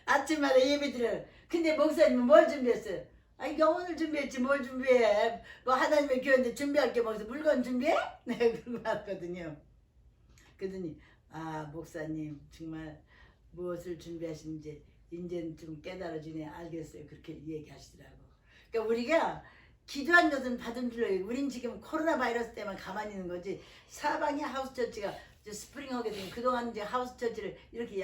S1: 아침마다 예배 드려요. 근데 목사님은 뭘 준비했어요? 아니 영혼을 준비했지 뭘 준비해. 뭐 하나님의 교회인데 준비할 게 뭐있어. 물건 준비해? 내가 그러고 왔거든요. 그러더니 아 목사님 정말 무엇을 준비하시는지 이제는 좀 깨달아지네. 알겠어요. 그렇게 얘기하시더라고. 그러니까 우리가 기도한 것은 받은 줄로 알고 우린 지금 코로나 바이러스 때문에 가만히 있는 거지 사방에 하우스처치가 스프링 하게 되면 그동안 이제 하우스처치를 이렇게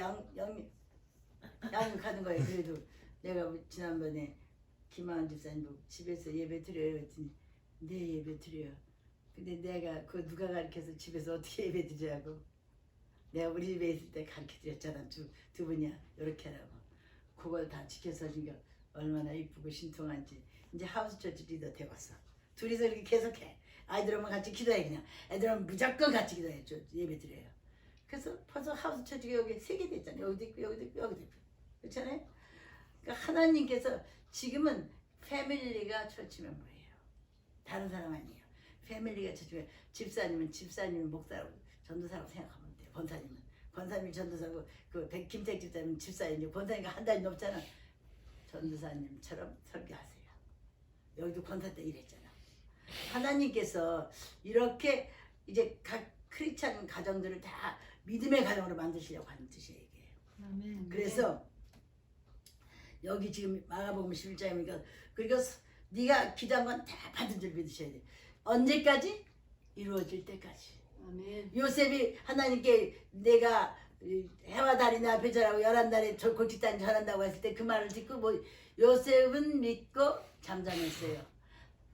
S1: 양육하는 거예요. 그래도 내가 지난번에 김하은 집사님 보고 집에서 예배 드려요 그랬더니 네 예배 드려요. 근데 내가 그거 누가 가르쳐서 집에서 어떻게 예배 드리라고 내가 우리 집에 있을 때 가르쳐 드렸잖아. 두 분이야 이렇게 하라고. 그걸 다 지켜서 하니까 얼마나 이쁘고 신통한지 이제 하우스처치 리더 되었어. 둘이서 이렇게 계속해. 아이들 오면 같이 기도해. 그냥 애들 오면 무조건 같이 기도해. 예배 드려요. 그래서 벌써 하우스처치가 여기 3개 됐잖아요. 여기도 있고 여기도 있고 여기도 있고 그렇잖아요. 그러니까 하나님께서 지금은 패밀리가 처치면 뭐예요? 다른 사람 아니에요. 패밀리가 처치면 집사님은 목사라고 전도사라고 생각하면 돼요. 권사님이 전도사고 그 김택 집사님은 집사님이고 권사님과 한 달이 넘잖아. 전도사님처럼 설교하세요. 여기도 권사 때 이랬잖아. 하나님께서 이렇게 이제 각 크리스찬 가정들을 다 믿음의 가정으로 만드시려고 하는 뜻이에요. 이게.
S3: 아멘.
S1: 그래서 여기 지금 마가복음 11장이니까 그리고 네가 기도한 건 다 받은 줄 믿으셔야 돼. 언제까지? 이루어질 때까지.
S2: 아멘.
S1: 요셉이 하나님께 내가 해와 달이 내 앞에 절하고 11달에 골칫단이 절한다고 했을 때 그 말을 듣고 뭐 요셉은 믿고 잠잠했어요.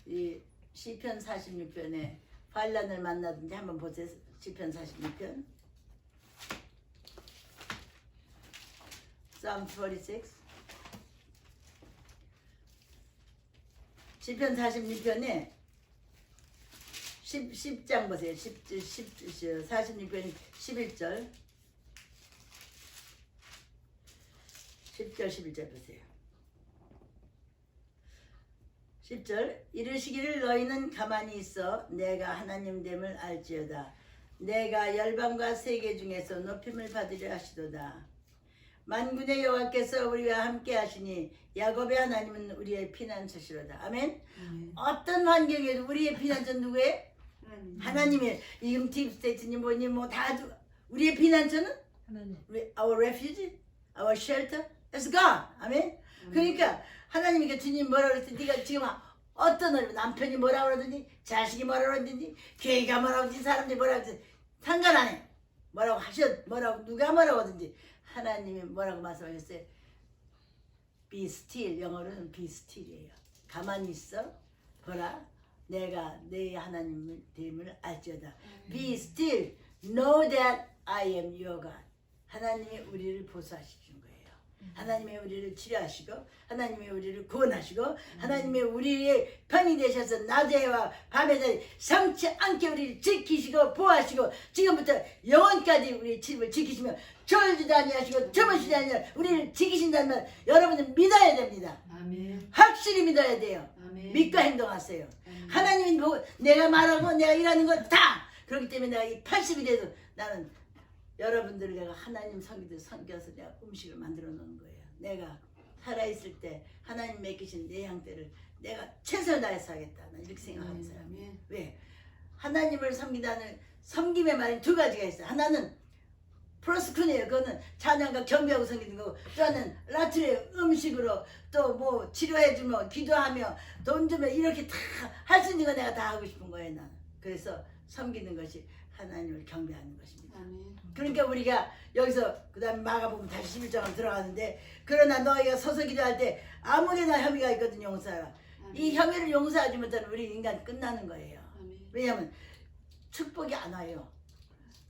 S1: 이 시편 46편에 환난을 만나든지 한번 보세요. 시편 46편 Psalm 46 시편 46편에 10장 보세요. 46편 11절 10절 11절 보세요. 10절 이르시기를 너희는 가만히 있어 내가 하나님 됨을 알지어다. 내가 열방과 세계 중에서 높임을 받으려 하시도다. 만군의 여호와께서 우리와 함께 하시니 야곱의 하나님은 우리의 피난처시로다. 아멘. 어떤 환경에도 우리의 피난처 누구예요? 하나님의. 지금 딥스테이트니 뭐니 뭐 다 우리의 피난처는
S3: 하나님.
S1: our refuge, our shelter is God. 아멘. 그러니까 하나님께 주님 뭐라 그랬지? 네가 지금 어떤 남편이 뭐라 그러든지 자식이 뭐라 그러든지 교회가 뭐라 그러든지 사람들이 뭐라 그러든지 상관 안 해. 뭐라고 뭐라고 누가 뭐라고 하든지 하나님이 뭐라고 말씀하셨어요? Be still. 영어로는 be still이에요. 가만히 있어. 보라. 내가 내 하나님을 됨을 알지어다. Be still. Know that I am your God. 하나님이 우리를 보수하시는 거예요. 하나님이 우리를 치료하시고 하나님이 우리를 구원하시고 하나님이 우리의 편이 되셔서 낮에와 밤에 성치 않게 우리를 지키시고 보호하시고 지금부터 영원까지 우리의 집을 지키시며 졸지도 아니하시고 주무시지 아니하 우리를 지키신다면 여러분은 믿어야 됩니다.
S2: 아멘.
S1: 확실히 믿어야 돼요.
S2: 아멘.
S1: 믿고 행동하세요.
S2: 아멘.
S1: 하나님이 보고 내가 말하고 내가 일하는 거 다 그렇기 때문에 내가 이 80이 돼도 나는 여러분들을 내가 하나님 섬겨서 내가 음식을 만들어 놓은 거예요. 내가 살아있을 때 하나님 맡기신 내 양떼를 내가 최선을 다해서 하겠다. 난 이렇게 생각하는 사람이에요. 왜? 하나님을 섬기다는 섬김의 말이 두 가지가 있어요. 하나는 프로스쿤이에요. 그거는 찬양과 경배하고 섬기는 거고 또 하나는 라트리의 음식으로 또 뭐 치료해주며 기도하며 돈 주며 이렇게 다 할 수 있는 거 내가 다 하고 싶은 거예요. 나는. 그래서 섬기는 것이 하나님을 경배하는 것입니다.
S2: 아멘.
S1: 그러니까 우리가 여기서 그 다음에 마가복음 다시 11장으로 들어가는데 그러나 너희가 서서 기도할 때 아무데나 혐의가 있거든 용서하라. 이 혐의를 용서하지 못하면 우리 인간 끝나는 거예요.
S2: 아멘.
S1: 왜냐하면 축복이 안 와요.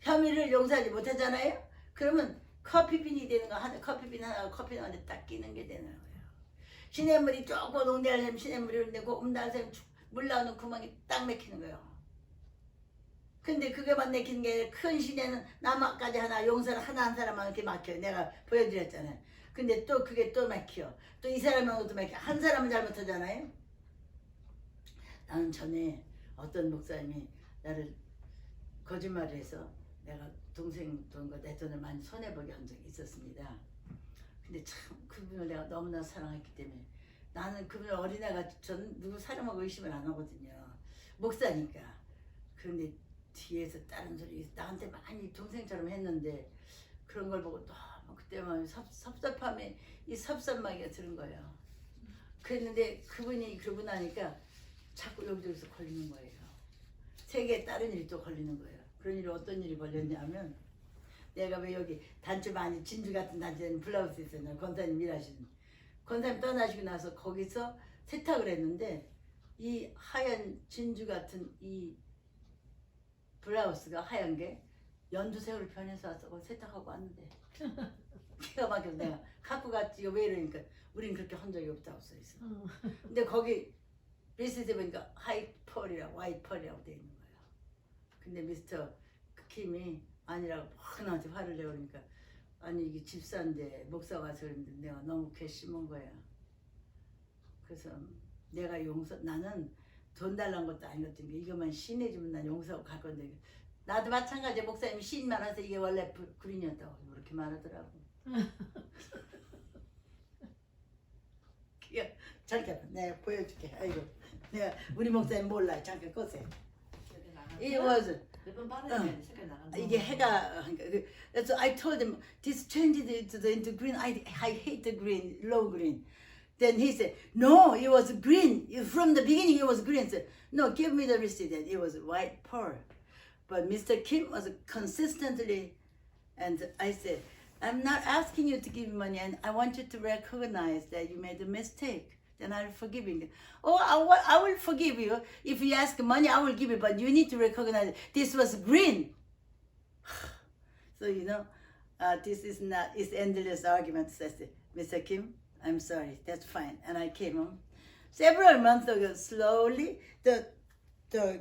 S1: 혐의를 용서하지 못하잖아요. 그러면 커피빈이 되는 거 하나 커피빈 하나 커피 하나 딱 끼는 게 되는 거예요. 시냇물이 조금 농대하려면 시냇물이 오는데 그 음다하면 물 나오는 구멍이 딱 막히는 거예요. 근데 그게만 막히는 게 아니라 큰 시내는 나무까지 하나 용서를 하나 한 사람만 이렇게 막혀요. 내가 보여드렸잖아요. 근데 또 그게 또 막혀. 또 이 사람하고 또 막혀. 한 사람은 잘못하잖아요. 나는 전에 어떤 목사님이 나를 거짓말을 해서 내가 동생 돈과 내 돈을 많이 손해보게 한 적이 있었습니다. 근데 참 그분을 내가 너무나 사랑했기 때문에 나는 그분을 어린애가 저는 누구 사람하고 의심을 안 하거든요. 목사니까. 그런데 뒤에서 다른 소리 나한테 많이 동생처럼 했는데 그런 걸 보고 너무 그때만 섭섭함에 이 섭섭하게 들은 거예요. 그랬는데 그분이 그러고 나니까 자꾸 여기저기서 걸리는 거예요. 세계에 다른 일이 또 걸리는 거예요. 그런 일이 어떤 일이 걸렸냐면 내가 왜 여기 단추 많이 진주 같은 단추에는 블라우스 있었나 권사님 일하시는 권사님 떠나시고 나서 거기서 세탁을 했는데 이 하얀 진주 같은 이 블라우스가 하얀 게 연두색으로 변해서 와서 세탁하고 왔는데 기가 막혀서 내가 갖고 갔지 왜 이러니까 우린 그렇게 한 적이 없다고 써있어. 근데 거기 리스트에 보니까 화이트 펄이라고 돼 있는 거예요. 근데 미스터 킴이 아니라고 막 나한테 화를 내고 그러니까 아니 이게 집사인데 목사 와서 그랬는데 내가 너무 괘씸한 거야. 그래서 내가 나는 돈 달라는 것도 아니거든. 이것만 시인해주면 난 용서하고 갈 건데 나도 마찬가지야. 목사님이 시인만 해서 이게 원래 그린이었다고 그렇게 말하더라고. 잠깐 내가 보여줄게. 아이고 내가 우리 목사님 몰라. 잠깐 꺼세요. It was
S2: 몇번 빠르게 색깔 나간다.
S1: 이게 해가 so I told him this changed it into green. I hate the green, low green. Then he said, no, it was green. From the beginning, it was green. I said, no, give me the receipt. And it was white pearl. But Mr. Kim was consistently, and I said, I'm not asking you to give me money, and I want you to recognize that you made a mistake. Then I'll forgive you. Oh, I will forgive you. If you ask money, I will give you, but you need to recognize this was green. So, this is not, it's endless arguments. I said, Mr. Kim, I'm sorry, that's fine. And I came home. Several months ago, slowly, the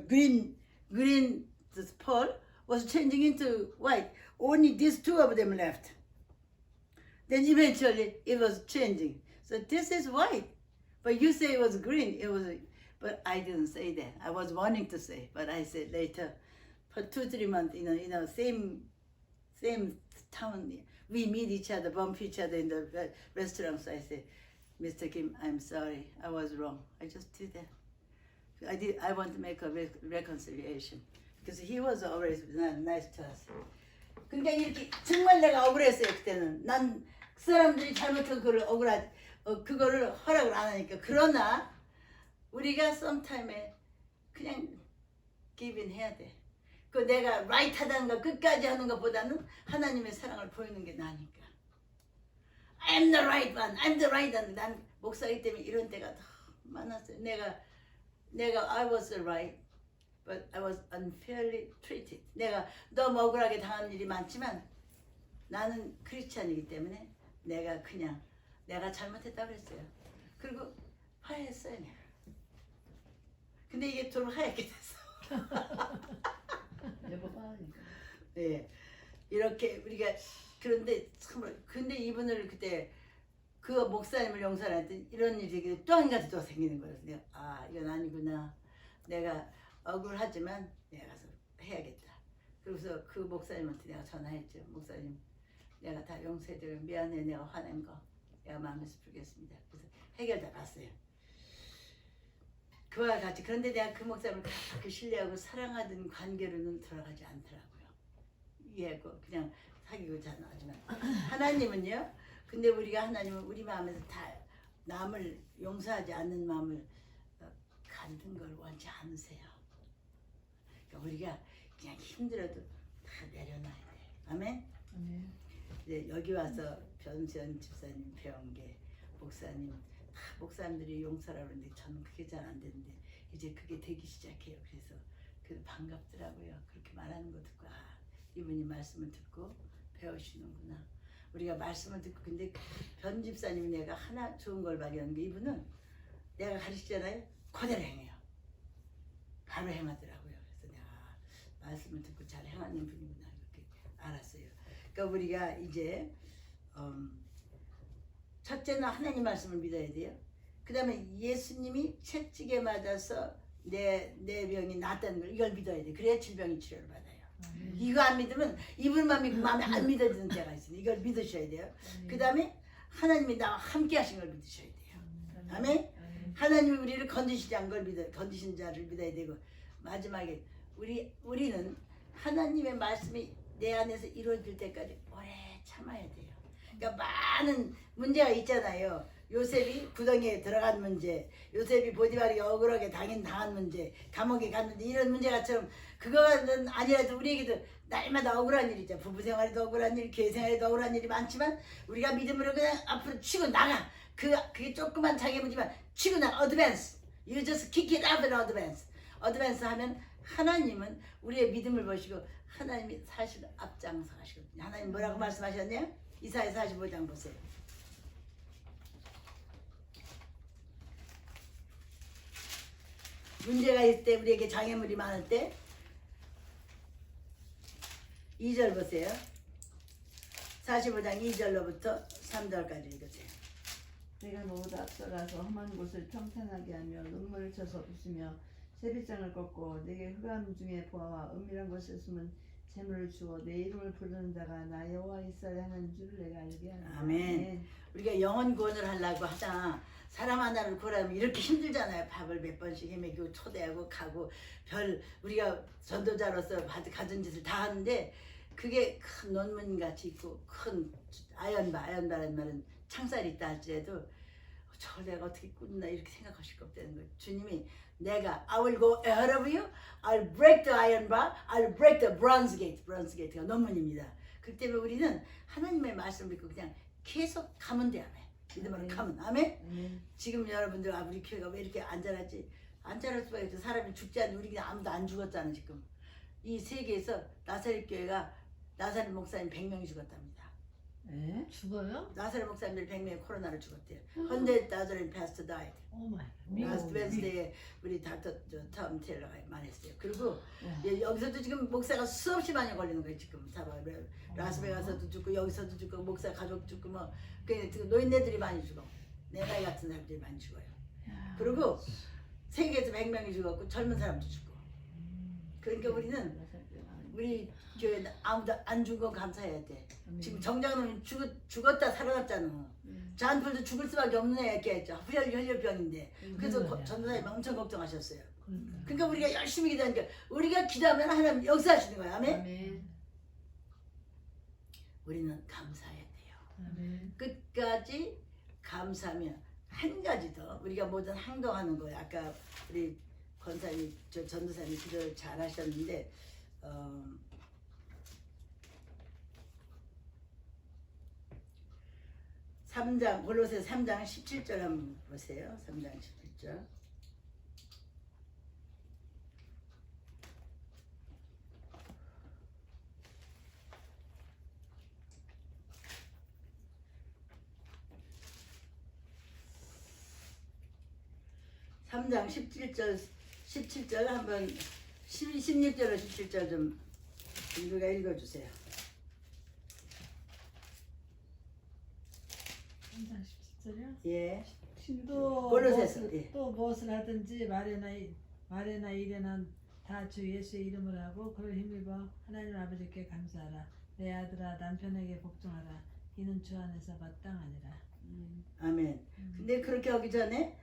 S1: green, the pearl was changing into white. Only these two of them left. Then eventually, it was changing. So this is white. But you say it was green. It was, but I didn't say that. I was wanting to say, but I said later. For 2-3 months, same town. We meet each other, bump each other in the restaurant. So I said, Mr. Kim, I'm sorry. I was wrong. I just did that. I want to make a reconciliation because he was always nice to us. 그러니까 이렇게 정말 내가 억울했어요 그때는. 난 그 사람들이 잘못한 그걸 그거를 허락을 안 하니까. 그러나 우리가 썸타임에 그냥 give in 해야 돼. 그 내가 right 하다는 거 끝까지 하는 것보다는 하나님의 사랑을 보이는 게 나으니까. I'm the right one. I'm the right one. 난 목사이기 때문에 이런 때가 더 많았어요. 내가 I was right, but I was unfairly treated. 내가 너무 억울하게 당한 일이 많지만 나는 크리스찬이기 때문에 내가 그냥 내가 잘못했다고 그랬어요. 그리고 화해했어요 내가. 근데 이게 좀 하얗게 됐어.
S2: 여보가 하니까.
S1: 예, 이렇게 우리가 그런데 참 근데 이분을 그때 그 목사님을 용서를 했더니 이런 일이 또 한 가지 또 생기는 거예요. 내가 아 이건 아니구나. 내가 억울하지만 내가 가서 해야겠다. 그래서 그 목사님한테 내가 전화했죠. 목사님 내가 다 용서해드려 미안해 내가 화낸 거 내가 마음에서 풀겠습니다. 그래서 해결돼 봤어요. 그와 같이 그런데 내가 그 목사님을 그렇게 신뢰하고 사랑하던 관계로는 돌아가지 않더라고요. 이해하고 그냥 사귀고 자나지만 하나님은요. 근데 우리가 하나님은 우리 마음에서 다 남을 용서하지 않는 마음을 갖는 걸 원치 않으세요. 그러니까 우리가 그냥 힘들어도 다 내려놔야 돼. 아멘.
S2: 아멘.
S1: 이제 여기 와서 변수현 집사님 배운 게 목사님 다 목사님들이 용서라고 그러는데 저는 그게 잘 안 되는데 이제 그게 되기 시작해요. 그래서 반갑더라고요. 그렇게 말하는 거 듣고 아 이분이 말씀을 듣고 배우시는구나. 우리가 말씀을 듣고 근데 변 집사님이 내가 하나 좋은 걸 발견한 게 이분은 내가 가르치잖아요. 그대로 행해요. 바로 행하더라고요. 그래서 내가 말씀을 듣고 잘 행하는 분이구나 이렇게 알았어요. 그러니까 우리가 이제 첫째는 하나님 말씀을 믿어야 돼요. 그 다음에 예수님이 채찍에 맞아서 내 병이 낫다는 걸 이걸 믿어야 돼. 그래야 질병이 치료를 받아요. 이거 안 믿으면 이불만 믿고 마음에 안 믿어지는 때가 있어요. 이걸 믿으셔야 돼요. 그 다음에 하나님이 나와 함께 하신 걸 믿으셔야 돼요. 아멘. 하나님이 우리를 건지시지 않은 걸 건지신 자를 믿어야 되고 마지막에 우리는 하나님의 말씀이 내 안에서 이루어질 때까지 오래 참아야 돼요. 그러니까 많은 문제가 있잖아요. 요셉이 구덩이에 들어간 문제, 요셉이 보디발에게 억울하게 당한 문제, 감옥에 간 문제 이런 문제가처럼 그거는 아니라도 우리에게도 날마다 억울한 일이 있죠. 부부 생활에도 억울한 일, 교회 생활에도 억울한 일이 많지만 우리가 믿음으로 그냥 앞으로 치고 나가. 그게 조그만 장애물이지만 치고 나가. 어드밴스. You just kick it up and advance. 어드밴스 하면 하나님은 우리의 믿음을 보시고 하나님이 사실 앞장서 가시거든요. 하나님 뭐라고 말씀하셨냐? 이사야 45장 보세요. 문제가 있을 때 우리에게 장애물이 많을 때 2절 보세요. 45장 2절로부터 3절까지 읽으세요.
S2: 내가 너보다 앞서가서 험한 곳을 평탄하게 하며 눈물을 쳐서 웃으며 세빗장을 꺾고 내게 흑암 중에 보아와 은밀한 곳에 숨은 재물을 주어 내 이름을 부르는 자가 나 여호와 이스라엘 하나님 줄을 내가 알게 하노라.
S1: 아멘. 우리가 영혼 구원을 하려고 하자 사람 하나를 구하면 이렇게 힘들잖아요. 밥을 몇 번씩 헤매기고 초대하고 가고 우리가 전도자로서 가진 짓을 다 하는데 그게 큰 논문같이 있고 큰 아연바라는 말은 창살이 있다 할지라도 저걸 내가 어떻게 꾸나 이렇게 생각할 수가 없다는 거예요. 주님이 내가 I will go ahead of you. I'll break the iron bar. I'll break the bronze gate. bronze gate가 논문입니다. 그렇기 때문에 우리는 하나님의 말씀을 믿고 그냥 계속 가면 돼. 아멘. 믿음으로 가면. 아멘. 지금 여러분들 우리 교회가 왜 이렇게 안전하지? 안전할 수밖에 없어. 사람이 죽지 않는데 우리 그냥 아무도 안 죽었잖아 지금. 이 세계에서 나사렛 교회가 나사렛 목사님 100명이 죽었답니다.
S3: 에? 죽어요?
S1: 나사렛 목사님들 100명이 코로나로 죽었대요. 100,000 passed died.
S3: 오 마이
S1: 라스트 웬스데이에 우리 닥터 톰 테일러가 말했어요. 그리고 여기서도 지금 목사가 수없이 많이 걸리는 거예요. 지금 라스베가스도 죽고 여기서도 죽고 목사 가족 죽고 뭐 노인네들이 많이 죽어. 내 나이 같은 사람들이 많이 죽어요. 그리고 세계에서 100명이 죽었고 젊은 사람도 죽고. 그러니까 우리 교회 아무도 안 죽은 건 감사해야 돼. 지금 정장놈이 죽었다 살아났잖아. 잔풀도 죽을 수밖에 없는 애겠죠. 혈혈병인데. 그래서 전도사님이 엄청 걱정하셨어요. 그러니까 우리가 열심히 기도하니까 우리가 기도하면 하나님 역사하시는 거야. 아멘.
S2: 아멘.
S1: 우리는 감사해야 돼요.
S3: 아멘.
S1: 끝까지 감사하며 한 가지 더 우리가 모든 행동하는 거예요. 아까 우리 권사님, 전도사님이 기도를 잘 하셨는데 3장 골로새 3장 17절 한번 보세요. 3장 17절. 삼장 17절 한번 16절로 17절 좀 누가 읽어주세요.
S3: 3장 17절이요?
S1: 예.
S3: 또
S1: 골로새서,
S3: 무엇을,
S1: 예.
S3: 또 무엇을 하든지 말이나 일에나 다 주 예수의 이름을 하고 그를 힘입어 하나님 아버지께 감사하라. 내 아들아 남편에게 복종하라. 이는 주 안에서 마땅하니라.
S1: 아멘. 근데 그렇게 하기 전에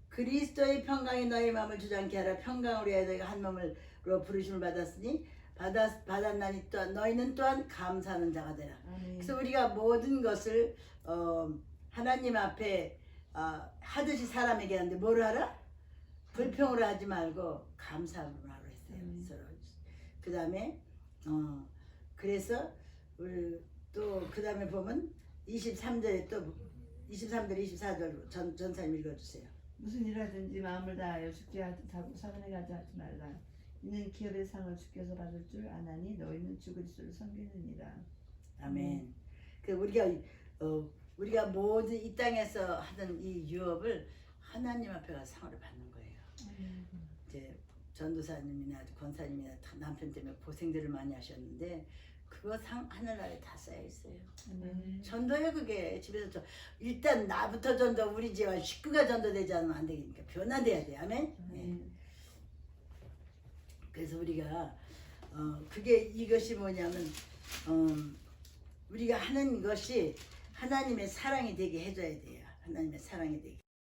S1: 그리스도의 평강이 너희 마음을 주장케 하라. 평강으로 해야 너희가 한 마음으로 부르심을 받았으니 받았나니 또한 너희는 또한 감사하는 자가 되라. 그래서 우리가 모든 것을 하나님 앞에 하듯이 사람에게 하는데 뭘 하라? 불평으로 하지 말고 감사로 하라 했어요. 서로. 그 다음에 그래서 또 그 다음에 보면 23절에 또 23절 24절 전사님 읽어주세요.
S4: 무슨 일하든지 마음을 다하여 주께 하고 사관에 가지 하지 말라. 이는 기업의 상을 주께서 받을 줄 아나니 너희는 주 그리스도를 섬기느니라.
S1: 아멘. 그 우리가 모두 이 땅에서 하던 이 유업을 하나님 앞에 가서 상을 받는 거예요. 이제 전도사님이나 권사님이나 다 남편 때문에 고생들을 많이 하셨는데 그거 상 하늘나라에 다 쌓여 있어요. 전도요 그게 집에서 일단 나부터 전도 우리 집안 식구가 전도되지 않으면 안 되니까 변화돼야 돼. 아멘. 네. 그래서 우리가 그게 이것이 뭐냐면 우리가 하는 것이 하나님의 사랑이 되게 해줘야 돼요. 하나님의 사랑이 되게.